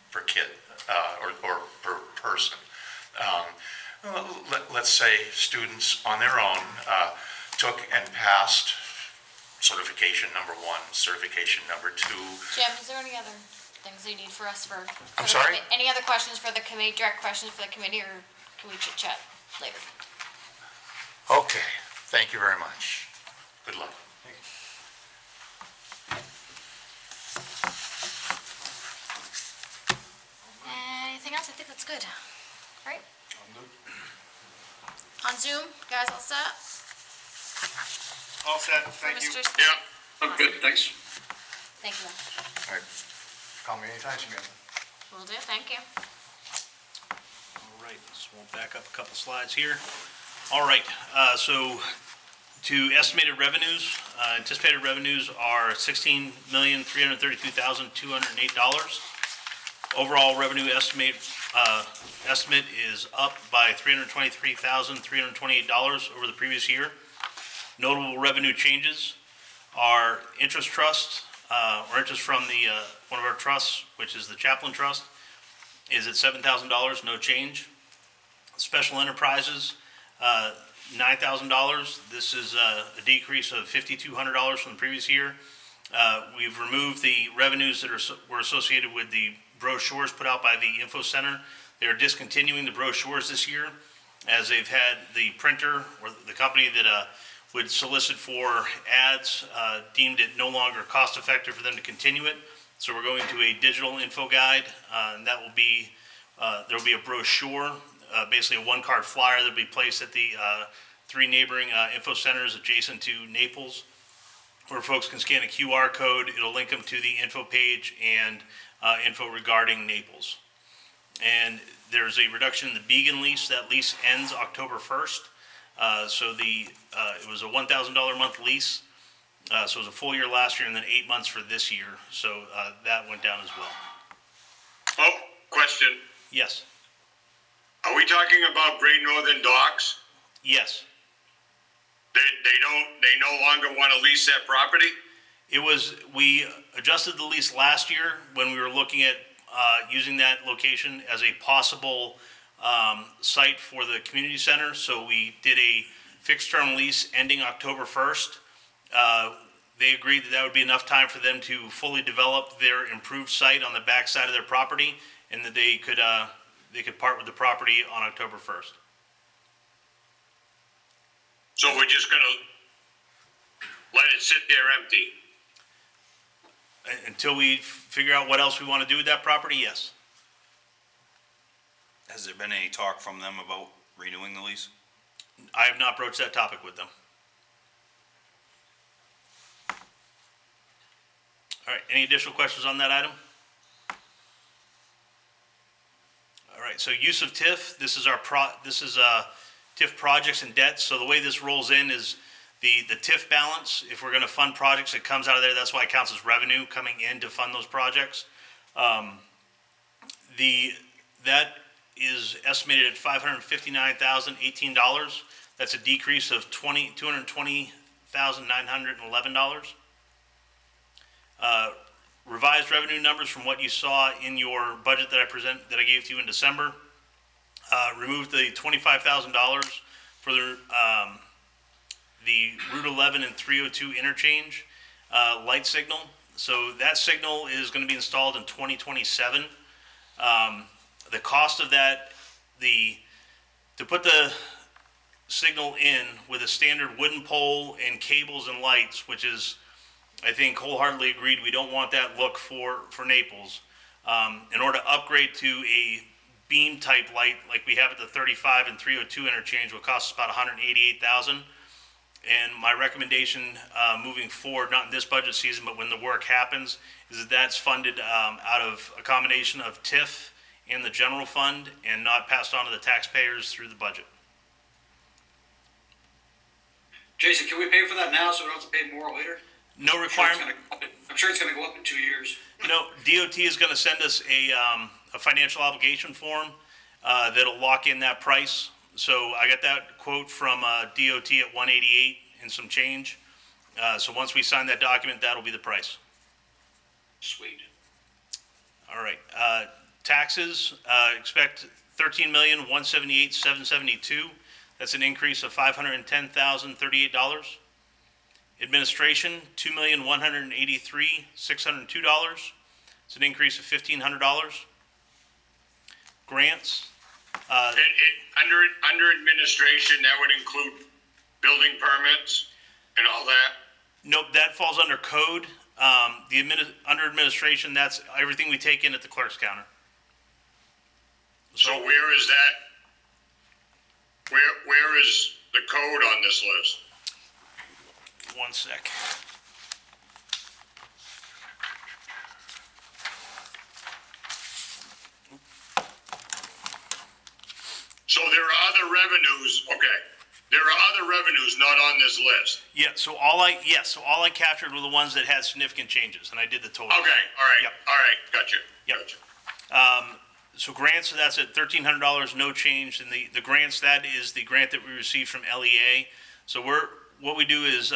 per kid or per person. Let's say students on their own took and passed certification number 1, certification number 2. Jim, is there any other things you need for us for? I'm sorry? Any other questions for the committee, direct questions for the committee, or can we chit chat later? Okay, thank you very much. Good luck. Anything else? I think that's good. All right. On Zoom, guys all set? All set, For thank you. Mr. Yeah. I'm good, thanks. Thank you. all right, call me anytime, Samantha. Will do, thank you. All right, so we'll back up a couple slides here. All right, so to estimated revenues, anticipated revenues are $16,332,208. Overall revenue estimate is up by $323,328 over the previous year. Notable revenue changes are interest trust, or interest from the one of our trusts, which is the Chaplain Trust, is at $7,000, no change. Special enterprises, $9,000. This is a decrease of $5,200 from the previous year. We've removed the revenues that were associated with the brochures put out by the info center. They are discontinuing the brochures this year, as they've had the printer or the company that would solicit for ads deemed it no longer cost effective for them to continue it. So we're going to a digital info guide, and that will be there will be a brochure, basically a one-card flyer that will be placed at the 3 neighboring info centers adjacent to Naples, where folks can scan a QR code. It'll link them to the info page and info regarding Naples. And there's a reduction in the Beacon lease. That lease ends October 1st. So it was a $1,000 a month lease. So it was a full year last year and then 8 months for this year. So that went down as well. Oh, question. Yes. Are we talking about Great Northern Docks? Yes. They no longer want to lease that property? We adjusted the lease last year when we were looking at using that location as a possible site for the community center. So we did a fixed term lease ending October 1st. They agreed that would be enough time for them to fully develop their improved site on the back side of their property, and that they could part with the property on October 1st. So we're just going to let it sit there empty? Until we figure out what else we want to do with that property, yes. Has there been any talk from them about renewing the lease? I have not broached that topic with them. All right, any additional questions on that item? All right, so use of TIF, this is TIF projects and debts. So the way this rolls in is the TIF balance. If we're going to fund projects, it comes out of there. That's why it counts as revenue coming in to fund those projects. That is estimated at $559,018. That's a decrease of $220,911. Revised revenue numbers from what you saw in your budget that I gave to you in December. Removed the $25,000 for the Route 11 and 302 interchange light signal. So that signal is going to be installed in 2027. The cost of that, to put the signal in with a standard wooden pole and cables and lights, which is, I think, wholeheartedly agreed, we don't want that look for Naples. In order to upgrade to a beam type light like we have at the 35 and 302 interchange will cost us about $188,000. And my recommendation moving forward, not in this budget season, but when the work happens, is that that's funded out of a combination of TIF and the general fund and not passed on to the taxpayers through the budget. Jason, can we pay for that now so we don't have to pay more later? No requirement. I'm sure it's going to go up in 2 years. No, DOT is going to send us a financial obligation form that'll lock in that price. So I got that quote from DOT at 188 and some change. So once we sign that document, that'll be the price. Sweet. All right. Taxes, expect $13,178,772. That's an increase of $510,038. Administration, $2,183,602. It's an increase of $1,500. Grants. Under administration, that would include building permits and all that? Nope, that falls under code. Under administration, that's everything we take in at the clerk's counter. So where is that? Where is the code on this list? One sec. So there are other revenues, okay. There are other revenues not on this list. Yeah, so all I captured were the ones that had significant changes, and I did the total. Okay, all right, Yep. all right, gotcha, Yep. gotcha. So grants, so that's at $1,300, no change. And the grants, that is the grant that we received from LEA. So what we do is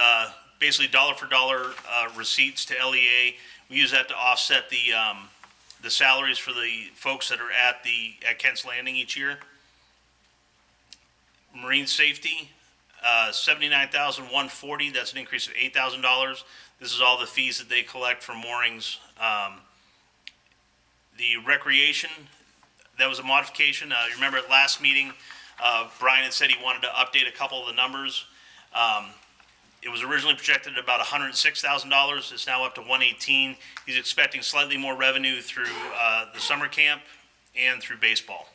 basically dollar for dollar receipts to LEA. We use that to offset the salaries for the folks that are at Kent's Landing each year. Marine safety, $79,140. That's an increase of $8,000. This is all the fees that they collect for moorings. The recreation, that was a modification. You remember at last meeting, Brian had said he wanted to update a couple of the numbers. It was originally projected at about $106,000. It's now up to $118,000. He's expecting slightly more revenue through the summer camp and through baseball.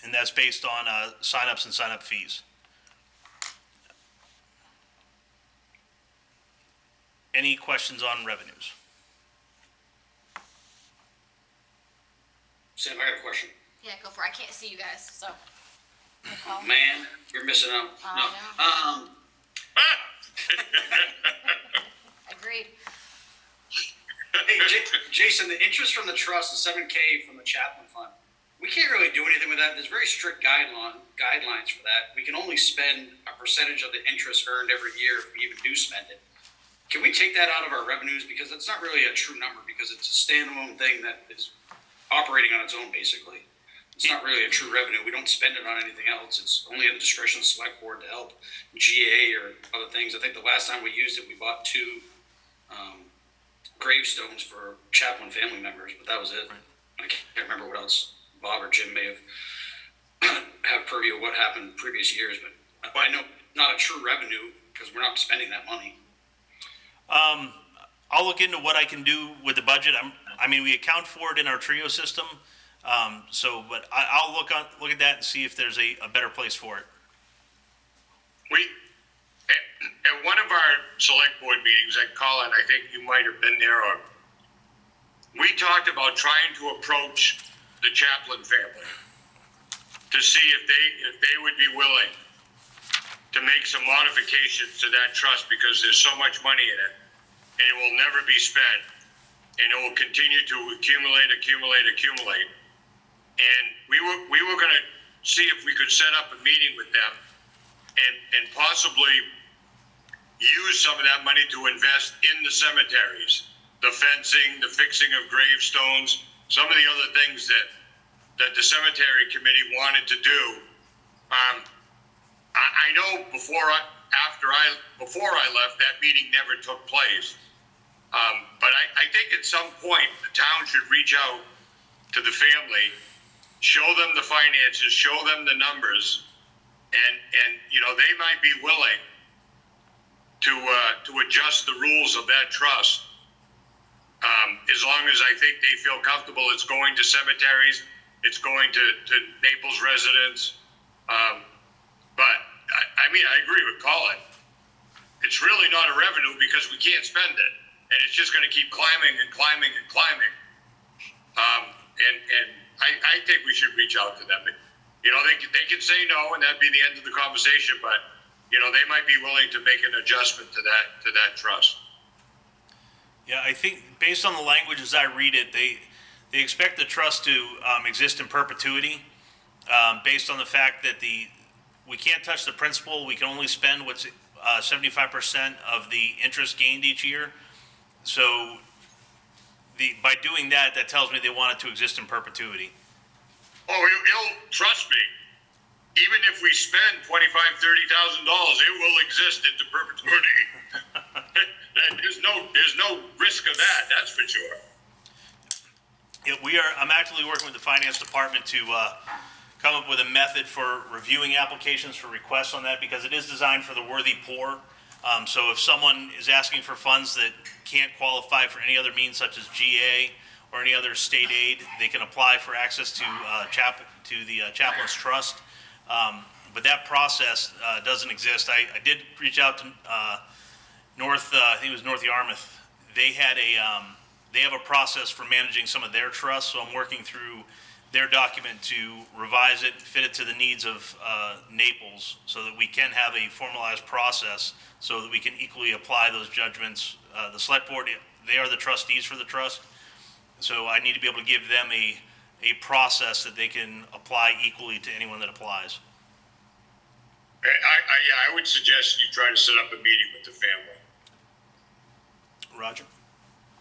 And that's based on signups and sign-up fees. Any questions on revenues? Sam, I got a question. Yeah, go for it. I can't see you guys, so. Man, you're missing out. I No. Agreed. Hey, Jason, the interest from the trust, the $7K from the chaplain fund, we can't really do anything with that. There's very strict guidelines for that. We can only spend a percentage of the interest earned every year if we even do spend it. Can we take that out of our revenues? Because it's not really a true number, because it's a standalone thing that is operating on its own, basically. It's not really a true revenue. We don't spend it on anything else. It's only at the discretion of the select board to help GA or other things. I think the last time we used it, we bought 2 gravestones for chaplain family members, but that was it. I can't remember what else Bob or Jim may have purview of what happened in previous years, but I know not a true revenue because we're not spending that money. I'll look into what I can do with the budget. I mean, we account for it in our trio system. But I'll look at that and see if there's a better place for it. At one of our select board meetings, Colin, I think you might have been there, or we talked about trying to approach the chaplain family to see if they would be willing to make some modifications to that trust, because there's so much money in it and it will never be spent, and it will continue to accumulate. And we were going to see if we could set up a meeting with them and possibly use some of that money to invest in the cemeteries, the fencing, the fixing of gravestones, some of the other things that the cemetery committee wanted to do. I know before I left, that meeting never took place. But I think at some point the town should reach out to the family, show them the finances, show them the numbers, and they might be willing to adjust the rules of that trust, as long as I think they feel comfortable it's going to cemeteries, it's going to Naples residents. But I mean, I agree with Colin. It's really not a revenue because we can't spend it, and it's just going to keep climbing and climbing and climbing. And I think we should reach out to them. They can say no, and that'd be the end of the conversation. But they might be willing to make an adjustment to that trust. Yeah, I think based on the language as I read it, they expect the trust to exist in perpetuity, based on the fact that we can't touch the principal. We can only spend what's 75% of the interest gained each year. So by doing that tells me they want it to exist in perpetuity. Oh, it'll, trust me. Even if we spend $25,000, $30,000, it will exist into perpetuity. There's no risk of that. That's for sure. Yeah, I'm actively working with the finance department to come up with a method for reviewing applications for requests on that, because it is designed for the worthy poor. So if someone is asking for funds that can't qualify for any other means such as GA or any other state aid, they can apply for access to the chaplain's trust. But that process doesn't exist. I did reach out to I think it was North Yarmouth. They have a process for managing some of their trusts, so I'm working through their document to revise it, fit it to the needs of Naples, so that we can have a formalized process, so that we can equally apply those judgments. The select board, they are the trustees for the trust, so I need to be able to give them a process that they can apply equally to anyone that applies. I would suggest you try to set up a meeting with the family. Roger?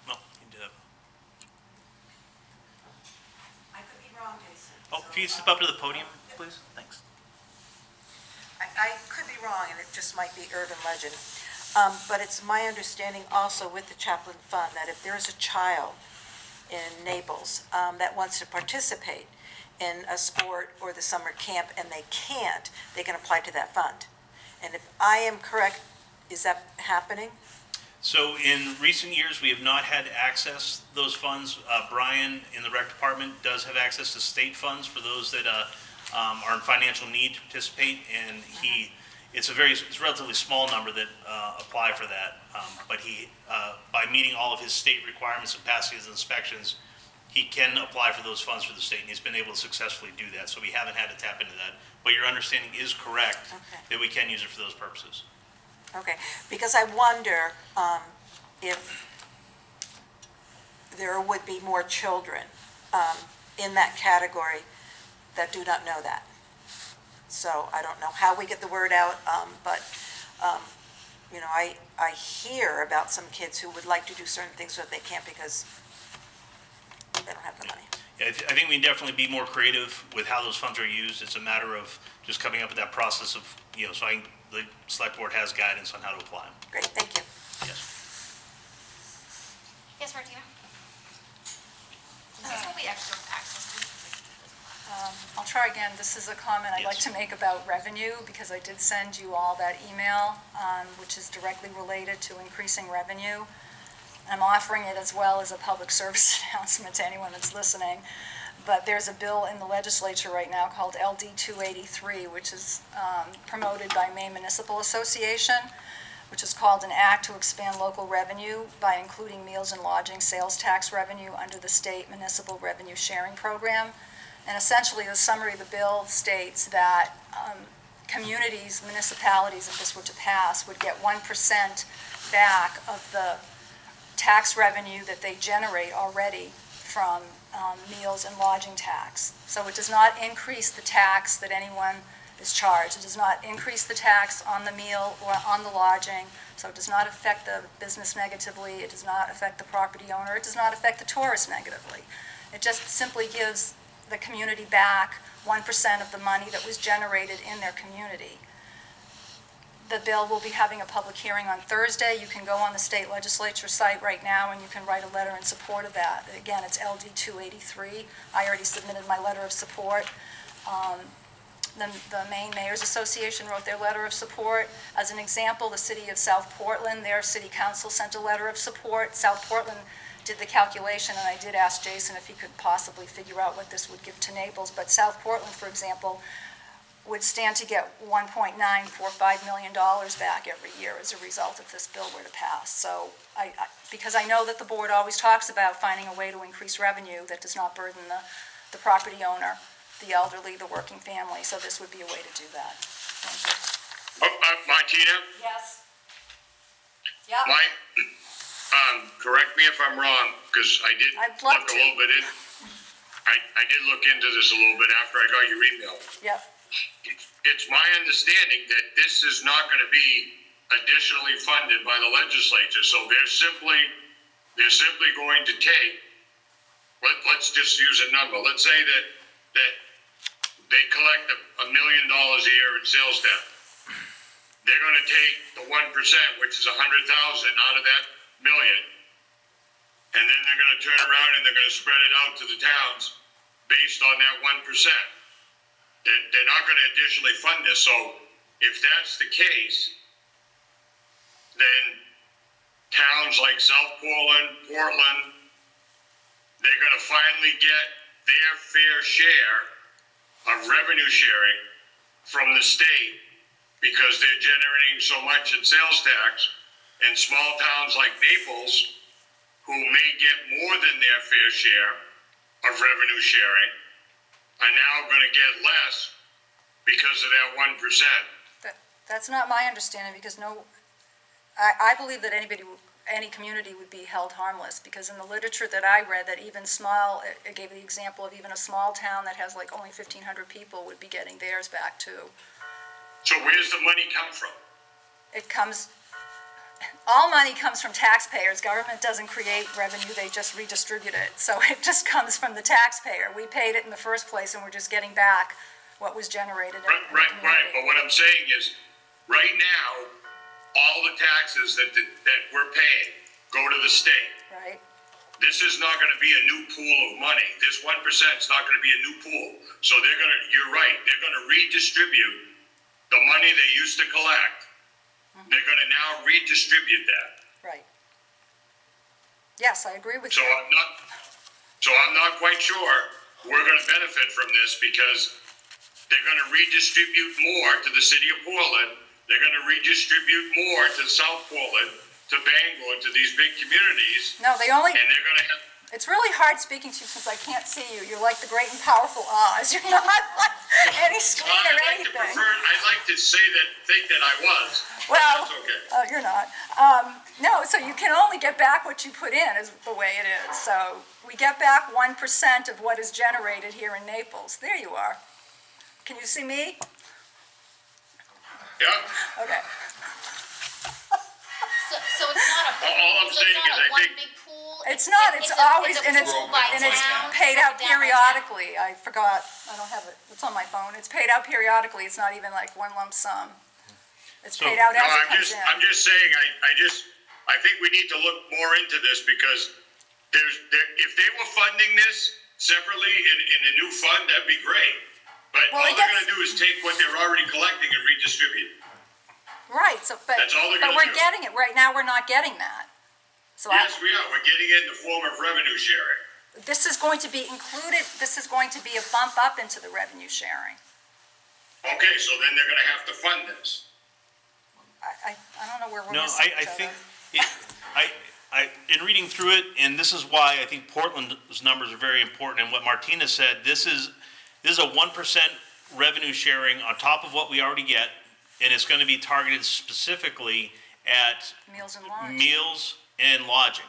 No, you did. I could be wrong, Jason. Oh, if you step up to the podium, please. Thanks. I could be wrong, and it just might be urban legend, but it's my understanding also with the Chaplain Fund that if there's a child in Naples that wants to participate in a sport or the summer camp and they can't, they can apply to that fund. And if I am correct, is that happening? So in recent years, we have not had access to those funds. Brian in the rec department does have access to state funds for those that are in financial need to participate, and it's a relatively small number that apply for that. But by meeting all of his state requirements and passing his inspections, he can apply for those funds for the state, and he's been able to successfully do that. So we haven't had to tap into that. But your understanding is correct that we can use it for those purposes. Okay, because I wonder if there would be more children in that category that do not know that. So I don't know how we get the word out, but, I hear about some kids who would like to do certain things but they can't because they don't have the money. Yeah, I think we can definitely be more creative with how those funds are used. It's a matter of just coming up with that process of, so the select board has guidance on how to apply them. Great, thank you. Yes. Yes, Martina? Is this what we actually have access to? I'll try again. This is a comment I'd like to make about revenue, because I did send you all that email, which is directly related to increasing revenue. I'm offering it as well as a public service announcement to anyone that's listening. But there's a bill in the legislature right now called LD 283, which is promoted by Maine Municipal Association, which is called an act to expand local revenue by including meals and lodging sales tax revenue under the state municipal revenue sharing program. And essentially, the summary of the bill states that communities, municipalities, if this were to pass, would get 1% back of the tax revenue that they generate already from meals and lodging tax. So it does not increase the tax that anyone is charged. It does not increase the tax on the meal or on the lodging. So it does not affect the business negatively. It does not affect the property owner. It does not affect the tourist negatively. It just simply gives the community back 1% of the money that was generated in their community. The bill will be having a public hearing on Thursday. You can go on the state legislature site right now and you can write a letter in support of that. Again, it's LD 283. I already submitted my letter of support. The Maine Mayors Association wrote their letter of support. As an example, the city of South Portland, their city council sent a letter of support. South Portland did the calculation, and I did ask Jason if he could possibly figure out what this would give to Naples. But South Portland, for example, would stand to get $1.945 million back every year as a result if this bill were to pass. So, because I know that the board always talks about finding a way to increase revenue that does not burden the property owner, the elderly, the working family, so this would be a way to do that. Thank you. Martina? Yes? Yeah? Correct me if I'm wrong, because I did I'd love look to. a little bit in. I did look into this a little bit after I got your email. Yep. It's my understanding that this is not going to be additionally funded by the legislature, so they're simply going to take, let's just use a number. Let's say that they collect $1 million a year in sales tax. They're going to take the 1%, which is 100,000 out of that million, and then they're going to turn around and they're going to spread it out to the towns based on that 1%. They're not going to additionally fund this. So if that's the case, then towns like South Portland, they're going to finally get their fair share of revenue sharing from the state because they're generating so much in sales tax. And small towns like Naples, who may get more than their fair share of revenue sharing, are now going to get less because of that 1%. That's not my understanding, because I believe that any community would be held harmless, because in the literature that I read, that even it gave the example of even a small town that has like only 1,500 people would be getting theirs back too. So where's the money come from? All money comes from taxpayers. Government doesn't create revenue, they just redistribute it. So it just comes from the taxpayer. We paid it in the first place and we're just getting back what was generated in Right, the right, community. but what I'm saying is, right now, all the taxes that we're paying go to the state. Right, This is not gonna be a new pool of money. This 1% is not gonna be a new pool. So you're right, they're gonna redistribute the money they used to collect. They're gonna now redistribute that. right. Yes, I agree with So you. I'm not quite sure we're gonna benefit from this because they're gonna redistribute more to the city of Portland. They're gonna redistribute more to South Portland, to Bangor, to these big communities, No, they only, and they're gonna have, it's really hard speaking to you since I can't see you. You're like the great and powerful Oz. You're not like any screen or anything. I'd like to think that I was. Well, That's okay. oh, you're not. No, so you can only get back what you put in is the way it is. So we get back 1% of what is generated here in Naples. There you are. Can you see me? Yeah. Okay. So it's not a, All I'm so it's saying not is a I one think- big pool? It's not, it's always, a and it's, pool by and it's town, paid out down by town. periodically. I forgot, I don't have it, it's on my phone. It's paid out periodically. It's not even like one lump sum. It's So- paid out No, as it I'm comes in. just saying, I think we need to look more into this because if they were funding this separately in a new fund, that'd be great. But Well, all it they're gets- gonna do is take what they're already collecting and redistribute. Right, so, but, That's all they're but gonna we're do. getting it. Right now, we're not getting that. So Yes, we are. We're getting it in the form of revenue sharing. this is going to be included, this is going to be a bump up into the revenue sharing. Okay, so then they're gonna have to fund this. I don't know where we're No, missing I each think, other. in reading through it, and this is why I think Portland's numbers are very important, and what Martina said, this is a 1% revenue sharing on top of what we already get, and it's gonna be targeted specifically at Meals and lodging. meals and lodging.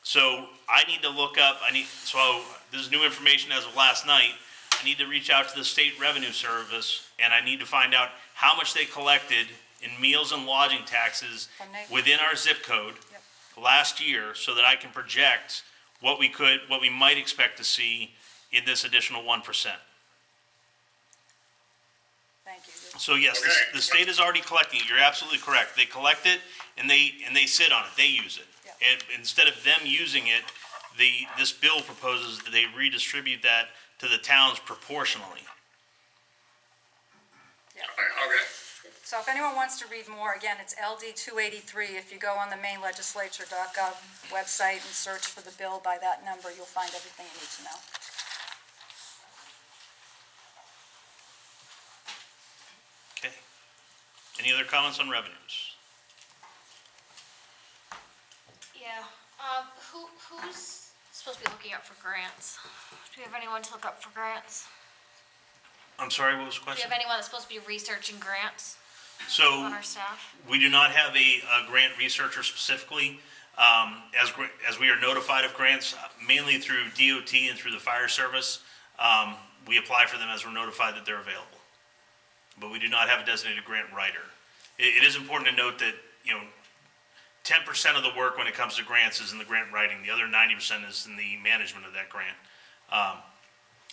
So I need to look up, so this is new information as of last night. I need to reach out to the state revenue service and I need to find out how much they collected in meals and lodging taxes From Naples. within our zip code Yep. last year so that I can project what we might expect to see in this additional 1%. Thank you. So yes, Okay. the state is already collecting it. You're absolutely correct. They collect it and they sit on it. They use it. Yeah. And instead of them using it, this bill proposes that they redistribute that to the towns proportionally. Okay. So if anyone wants to read more, again, it's LD 283. If you go on the mainelegislature.gov website and search for the bill by that number, you'll find everything you need to know. Okay. Any other comments on revenues? Yeah, who's supposed to be looking out for grants? Do we have anyone to look up for grants? I'm sorry, what was the Do we question? have anyone that's supposed to be researching grants So on our staff? we do not have a grant researcher specifically. As we are notified of grants, mainly through DOT and through the fire service, we apply for them as we're notified that they're available. But we do not have a designated grant writer. It is important to note that, 10% of the work when it comes to grants is in the grant writing. The other 90% is in the management of that grant.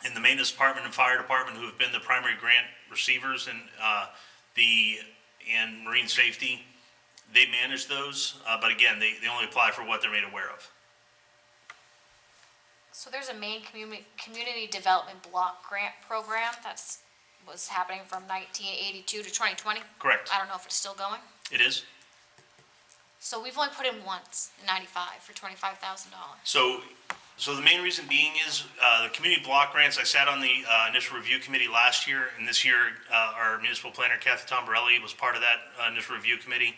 In the maintenance department and fire department, who have been the primary grant receivers in and marine safety, they manage those, but again, they only apply for what they're made aware of. So there's a Maine Community Development Block Grant Program was happening from 1982 to 2020. Correct. I don't know if it's still going. It is. So we've only put in once in 95 for $25,000. So the main reason being is the community block grants. I sat on the initial review committee last year, and this year our municipal planner Kathy Tombarelli was part of that initial review committee.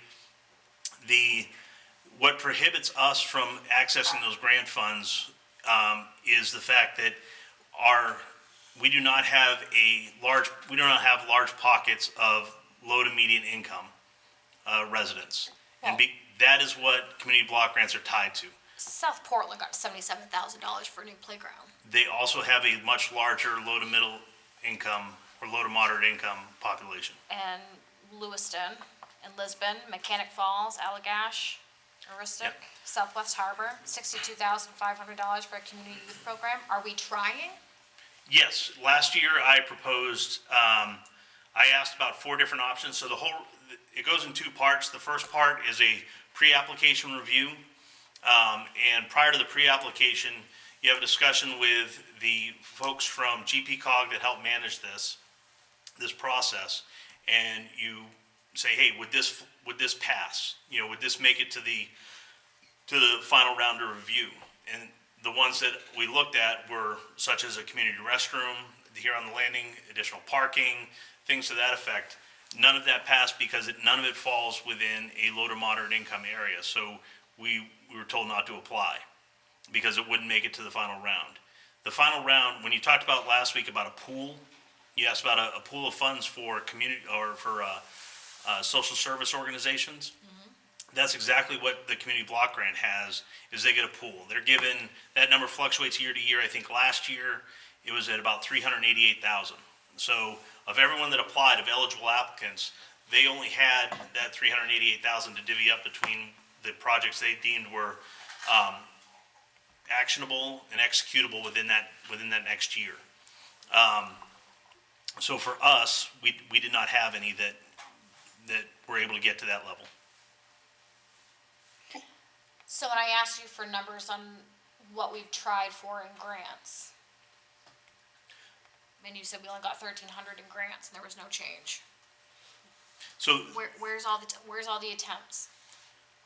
What prohibits us from accessing those grant funds is the fact that we do not have large pockets of low to median income residents, and that is what community block grants are tied to. South Portland got $77,000 for a new playground. They also have a much larger low to middle income or low to moderate income population. And Lewiston and Lisbon, Mechanic Falls, Allagash, Aristic, Yep. Southwest Harbor, $62,500 for a community youth program. Are we trying? Yes, last year I proposed, I asked about 4 different options, so it goes in 2 parts. The first part is a pre-application review, and prior to the pre-application, you have a discussion with the folks from GP-COG that help manage this process, and you say, hey, would this pass? Would this make it to the final round of review? And the ones that we looked at were such as a community restroom here on the landing, additional parking, things to that effect. None of that passed because none of it falls within a low to moderate income area. So we were told not to apply because it wouldn't make it to the final round. The final round, when you talked about last week about a pool, you asked about a pool of funds for community or for social service organizations. That's exactly what the community block grant has, is they get a pool. They're given, that number fluctuates year to year. I think last year it was at about 388,000. So of everyone that applied, of eligible applicants, they only had that 388,000 to divvy up between the projects they deemed were actionable and executable within that next year. So for us, we did not have any that were able to get to that level. So when I asked you for numbers on what we've tried for in grants, and you said we only got 1,300 in grants and there was no change. So Where's all the attempts?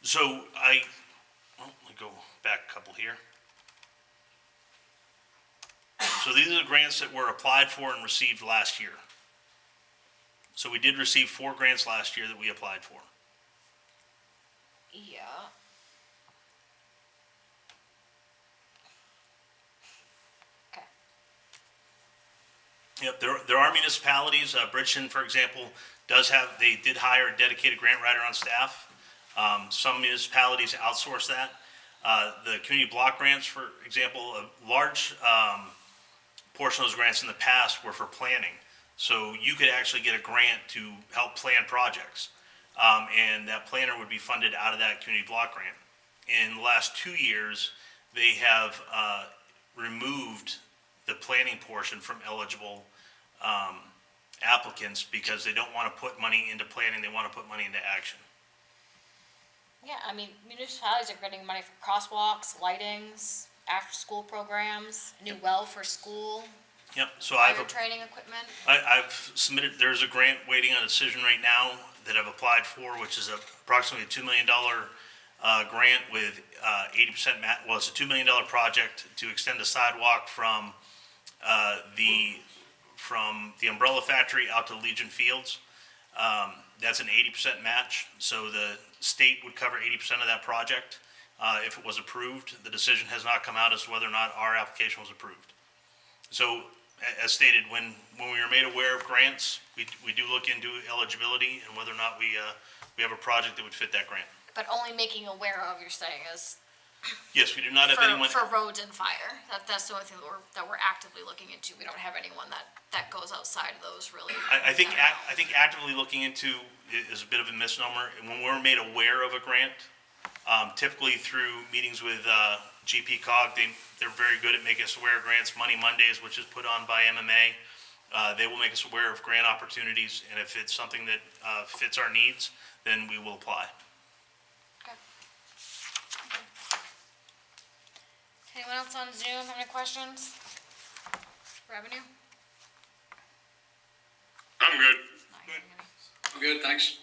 So let me go back a couple here. So these are the grants that were applied for and received last year. So we did receive 4 grants last year that we applied for. Yeah. Okay. Yep, there are municipalities, Bridgeton, for example, they did hire a dedicated grant writer on staff. Some municipalities outsource that. The community block grants, for example, a large portion of those grants in the past were for planning. So you could actually get a grant to help plan projects. And that planner would be funded out of that community block grant. In the last 2 years, they have removed the planning portion from eligible applicants because they don't want to put money into planning, they want to put money into action. Yeah, I mean, municipalities are getting money for crosswalks, lightings, after-school programs, new well for school, Yep, so fire training equipment. I've submitted, there's a grant waiting on a decision right now that I've applied for, which is approximately a $2 million grant with 80% match. Well, it's a $2 million project to extend the sidewalk from the Umbrella Factory out to Legion Fields. That's an 80% match, so the state would cover 80% of that project if it was approved. The decision has not come out as to whether or not our application was approved. So, as stated, when we are made aware of grants, we do look into eligibility and whether or not we have a project that would fit that grant. But only making aware of, you're saying, is Yes, we do not have anyone. for roads and fire. That's the only thing that we're actively looking into. We don't have anyone that goes outside of those really. I think actively looking into is a bit of a misnomer. When we're made aware of a grant, typically through meetings with GP-COG, they're very good at making us aware of grants. Money Mondays, which is put on by MMA, they will make us aware of grant opportunities, and if it's something that fits our needs, then we will apply. Okay. Anyone else on Zoom have any questions? Revenue? I'm good. I'm good, thanks.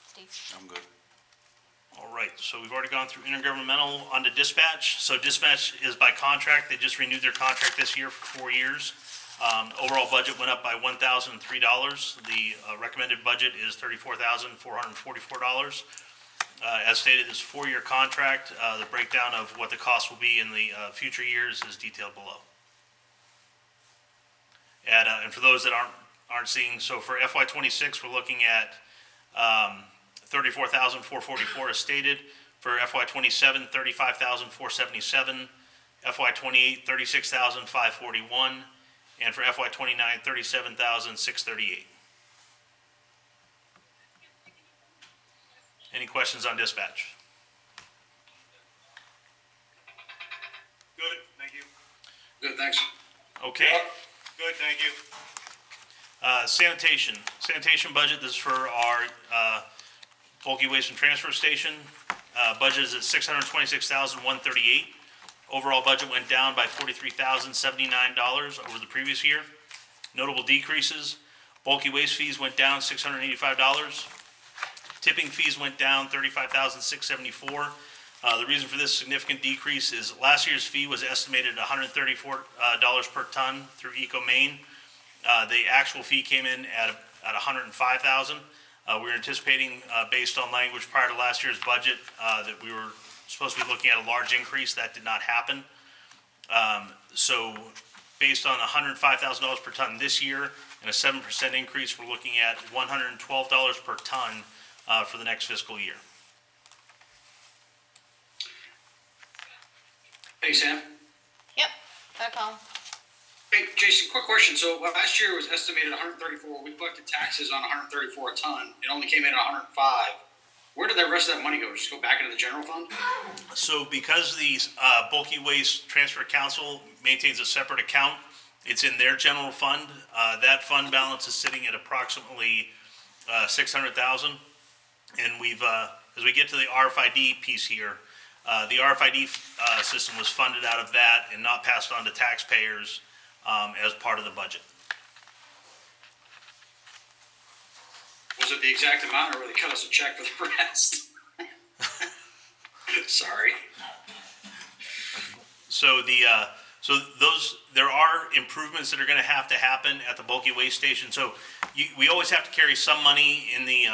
Steve? I'm good. All right, so we've already gone through intergovernmental onto dispatch. So dispatch is by contract. They just renewed their contract this year for 4 years. Overall budget went up by $1,003. The recommended budget is $34,444. As stated, this 4-year contract. The breakdown of what the cost will be in the future years is detailed below. And for those that aren't seeing, so for FY26, we're looking at $34,444 as stated. For FY27, $35,477. FY28, $36,541. And for FY29, $37,638. Any questions on dispatch? Good, thank you. Good, thanks. Okay. Good, thank you. Sanitation budget, this is for our bulky waste and transfer station. Budget is at $626,138. Overall budget went down by $43,079 over the previous year. Notable decreases, bulky waste fees went down $685. Tipping fees went down $35,674. The reason for this significant decrease is last year's fee was estimated at $134 per ton through Maine. The actual fee came in at $105,000. We were anticipating, based on language prior to last year's budget, that we were supposed to be looking at a large increase. That did not happen. So based on $105,000 per ton this year and a 7% increase, we're looking at $112 per ton for the next fiscal year. Hey, Sam. Yep, that call. Hey, Jason, quick question. So last year was estimated 134. We collected taxes on 134 a ton. It only came in at 105. Where did the rest of that money go? Just go back into the general fund? So because the Bulky Waste Transfer Council maintains a separate account, it's in their general fund. That fund balance is sitting at approximately $600,000. And we've, as we get to the RFID piece here, the RFID system was funded out of that and not passed on to taxpayers as part of the budget. Was it the exact amount, or were they cut us a check for the rest? Sorry. So there are improvements that are going to happen at the bulky waste station. So we always have to carry some money in the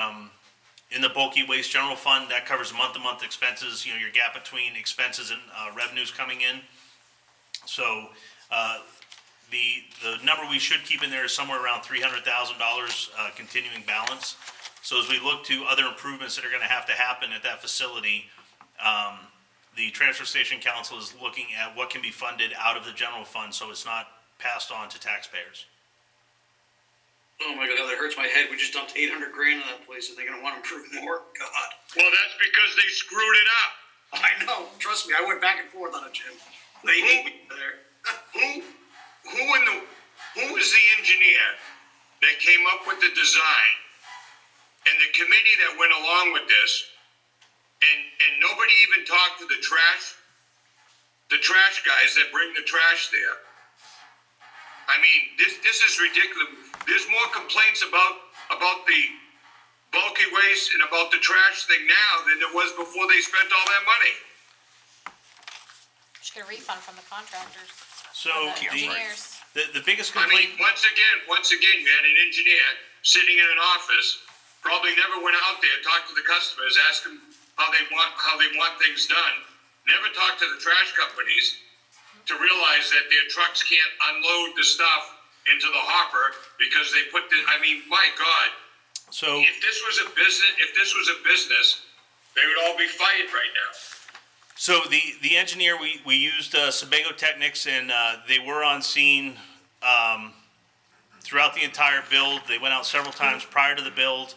bulky waste general fund that covers month-to-month expenses. You know, your gap between expenses and revenues coming in. So the number we should keep in there is somewhere around $300,000 continuing balance. So as we look to other improvements that are going to happen at that facility, the Transfer Station Council is looking at what can be funded out of the general fund so it's not passed on to taxpayers. Oh my God, that hurts my head. We just dumped $800,000 in that place, and they're gonna want to improve more. God. Well, that's because they screwed it up. I know. Trust me, I went back and forth on it, Jim. They hate me there. Who was the engineer that came up with the design and the committee that went along with this, and nobody even talked to the trash guys that bring the trash there? I mean, this is ridiculous. There's more complaints about the bulky waste and about the trash thing now than there was before they spent all that money. Just get a refund from the contractors. So or the engineers. the biggest I mean, complaint. once again, you had an engineer sitting in an office, probably never went out there, talked to the customers, asked them how they want things done. Never talked to the trash companies to realize that their trucks can't unload the stuff into the hopper because they put the. I mean, my God. So If this was a business, they would all be fired right now. So the engineer, we used Sebago Technics, and they were on scene throughout the entire build. They went out several times prior to the build.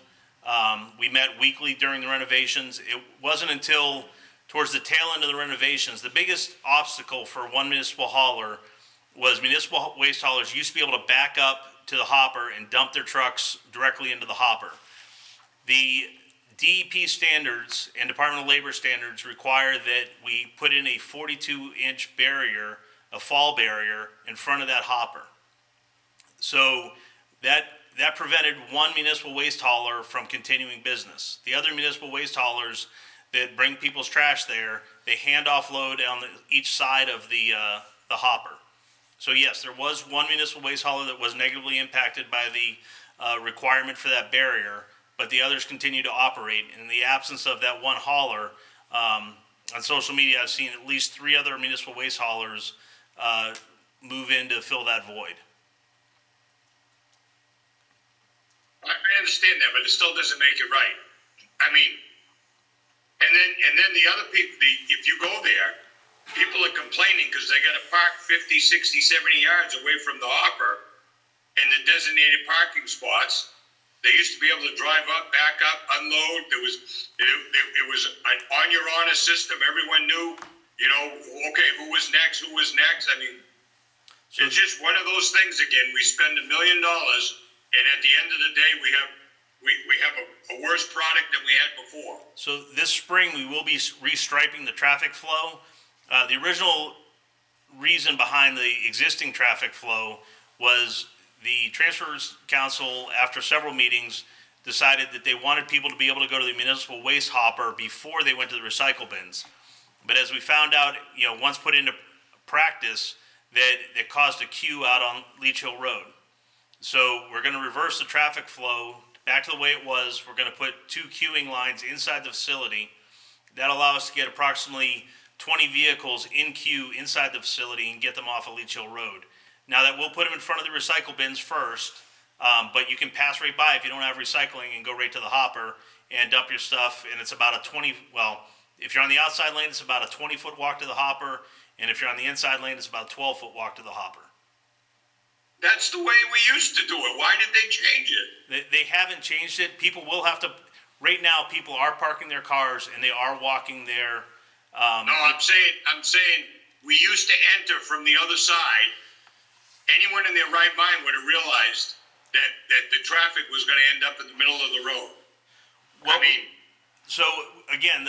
We met weekly during the renovations. It wasn't until towards the tail end of the renovations, the biggest obstacle for one municipal hauler was municipal waste haulers used to be able to back up to the hopper and dump their trucks directly into the hopper. The DEP standards and Department of Labor standards require that we put in a 42-inch barrier, a fall barrier, in front of that hopper. So that prevented one municipal waste hauler from continuing business. The other municipal waste haulers that bring people's trash there, they hand offload on each side of the hopper. So yes, there was one municipal waste hauler that was negatively impacted by the requirement for that barrier, but the others continue to operate. In the absence of that one hauler, on social media, I've seen at least 3 other municipal waste haulers move in to fill that void. I understand that, but it still doesn't make it right. I mean, and then the other people, if you go there, people are complaining because they got to park 50, 60, 70 yards away from the hopper in the designated parking spots. They used to be able to drive up, back up, unload. It was an on your honor system. Everyone knew, okay, who was next. I mean, It's just one of those things again, we spend $1 million, and at the end of the day, we have a worse product than we had before. So this spring, we will be restriping the traffic flow. The original reason behind the existing traffic flow was the Transfers Council, after several meetings, decided that they wanted people to be able to go to the municipal waste hopper before they went to the recycle bins. But as we found out, once put into practice, that it caused a queue out on Leach Hill Road. So we're going to reverse the traffic flow back to the way it was. We're going to put 2 queuing lines inside the facility. That'll allow us to get approximately 20 vehicles in queue inside the facility and get them off of Leach Hill Road. Now that we'll put them in front of the recycle bins first, but you can pass right by if you don't have recycling and go right to the hopper and dump your stuff. And it's about if you're on the outside lane, it's about a 20-foot walk to the hopper. And if you're on the inside lane, it's about a 12-foot walk to the hopper. That's the way we used to do it. Why did they change it? They haven't changed it. People will have to, right now, people are parking their cars and they are walking their. No, I'm saying we used to enter from the other side. Anyone in their right mind would have realized that the traffic was going to end up in the middle of the road. Well, I mean, so again,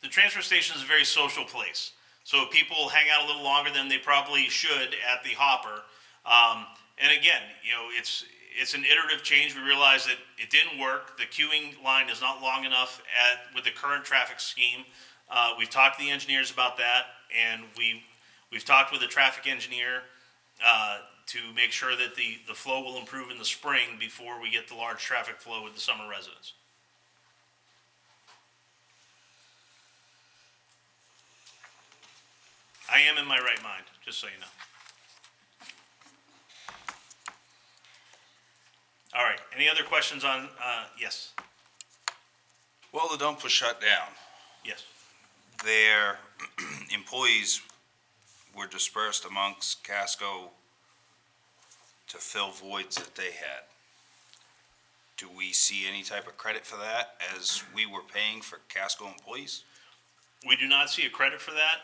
the transfer station is a very social place. So people hang out a little longer than they probably should at the hopper. And again, it's an iterative change. We realized that it didn't work. The queuing line is not long enough with the current traffic scheme. We've talked to the engineers about that, and we've talked with the traffic engineer to make sure that the flow will improve in the spring before we get the large traffic flow with the summer residents. I am in my right mind, just so you know. All right, any other questions on, yes, Well, the dump was shut down. yes. Their employees were dispersed amongst Casco to fill voids that they had. Do we see any type of credit for that as we were paying for Casco employees? We do not see a credit for that.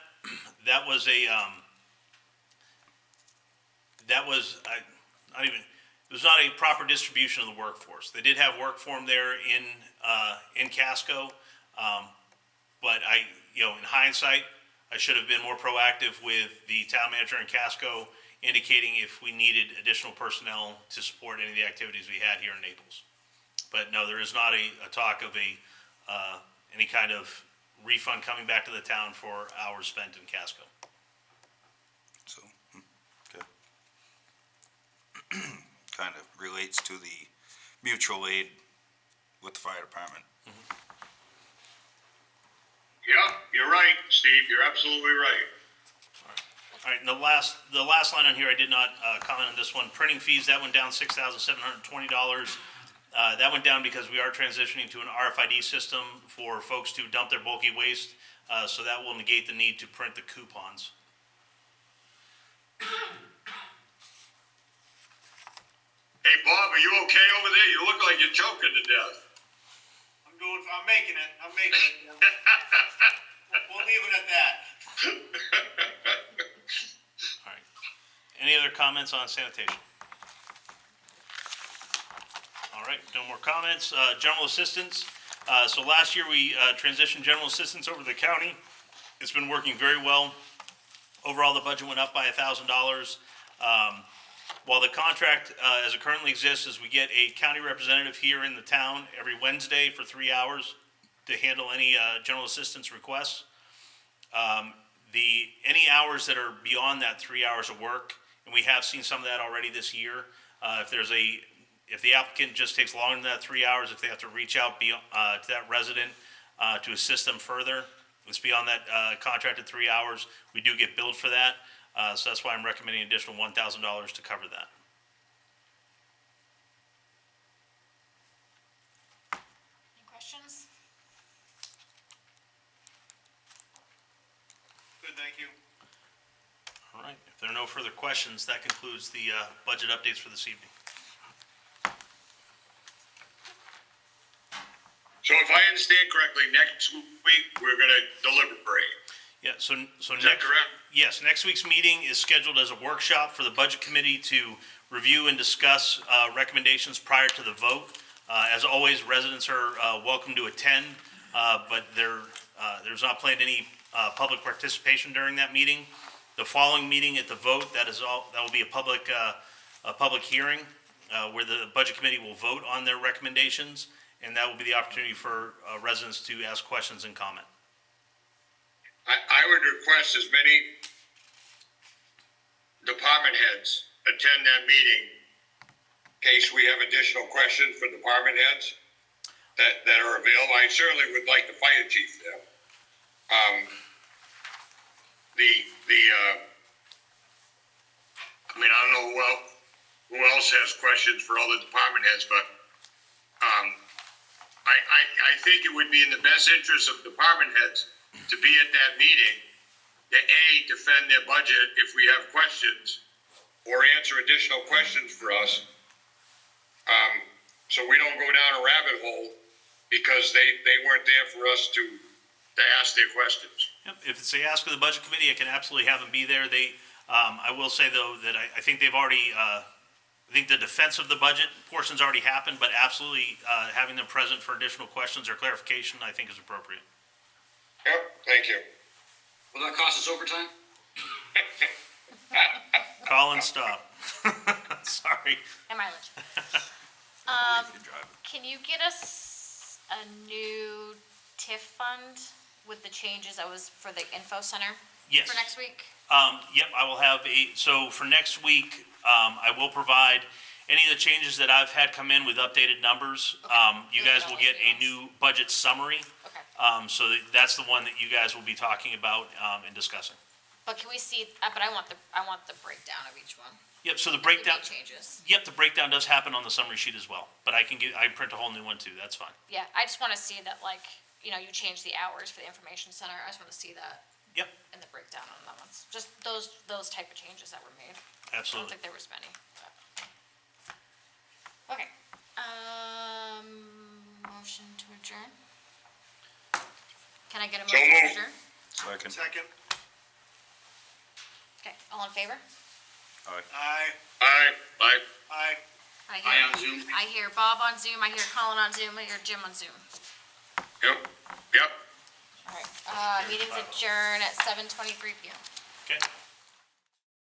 That was it was not a proper distribution of the workforce. They did have work for them there in Casco, but in hindsight, I should have been more proactive with the town manager in Casco, indicating if we needed additional personnel to support any of the activities we had here in Naples. But no, there is not a talk of any kind of refund coming back to the town for hours spent in Casco. So, okay. Kind of relates to the mutual aid with the fire department. yeah, you're right, Steve. You're absolutely right. All right, and the last line on here, I did not comment on this one. Printing fees, that went down $6,720. That went down because we are transitioning to an RFID system for folks to dump their bulky waste, so that will negate the need to print the coupons. Hey, Bob, are you okay over there? You look like you're choking to death. I'm making it. We'll leave it at that. All right. Any other comments on sanitation? All right, no more comments. General assistance. So last year we transitioned general assistance over to the county. It's been working very well. Overall, the budget went up by $1,000. While the contract, as it currently exists, is we get a county representative here in the town every Wednesday for 3 hours to handle any general assistance requests. Any hours that are beyond that 3 hours of work, and we have seen some of that already this year. If the applicant just takes longer than that 3 hours, if they have to reach out to that resident to assist them further, it's beyond that contracted 3 hours, we do get billed for that. So that's why I'm recommending an additional $1,000 to cover that. Any questions? Good, thank you. All right, if there are no further questions, that concludes the budget updates for this evening. So if I understand correctly, next week we're going to deliberate. Yeah, so Is that next, correct? yes, next week's meeting is scheduled as a workshop for the Budget Committee to review and discuss recommendations prior to the vote. As always, residents are welcome to attend, but there's not planned any public participation during that meeting. The following meeting at the vote, that will be a public hearing where the Budget Committee will vote on their recommendations, and that will be the opportunity for residents to ask questions and comment. I would request as many department heads attend that meeting in case we have additional questions for department heads that are available. I certainly would like the fire chief there. I mean, I don't know who else has questions for all the department heads, but I think it would be in the best interest of department heads to be at that meeting, to A, defend their budget if we have questions, or answer additional questions for us. So we don't go down a rabbit hole because they weren't there for us to ask their questions. Yep, if it's a ask of the Budget Committee, I can absolutely have them be there. I will say though that I think they've already, I think the defense of the budget portion's already happened, but absolutely having them present for additional questions or clarification, I think is appropriate. Yep, thank you. Will that cost us overtime? Colin, stop. Sorry. And mileage. Can you get us a new TIF fund with the changes that was for the info center? Yes. For next week? Yep, I will have so for next week, I will provide any of the changes that I've had come in with updated numbers. You guys will get a new budget summary. Okay. So that's the one that you guys will be talking about and discussing. But can we see, but I want the breakdown of each one. Yep, so the If we breakdown, make changes. yep, the breakdown does happen on the summary sheet as well, but I print a whole new one too, that's fine. Yeah, I just wanna see that, like, you know, you changed the hours for the information center, I just wanna see that Yep, in the breakdown on that ones. Just those type of changes that were made. I don't absolutely. think there was many, but. Okay, motion to adjourn? Can I get a So motion to moved. adjourn? Second. Second. Okay, all in favor? Aye. Aye. Aye. Aye on Zoom. I hear Bob on Zoom, I hear Colin on Zoom, I hear Jim on Zoom. Yep. Alright, meeting's adjourned at 7:23 PM. Okay.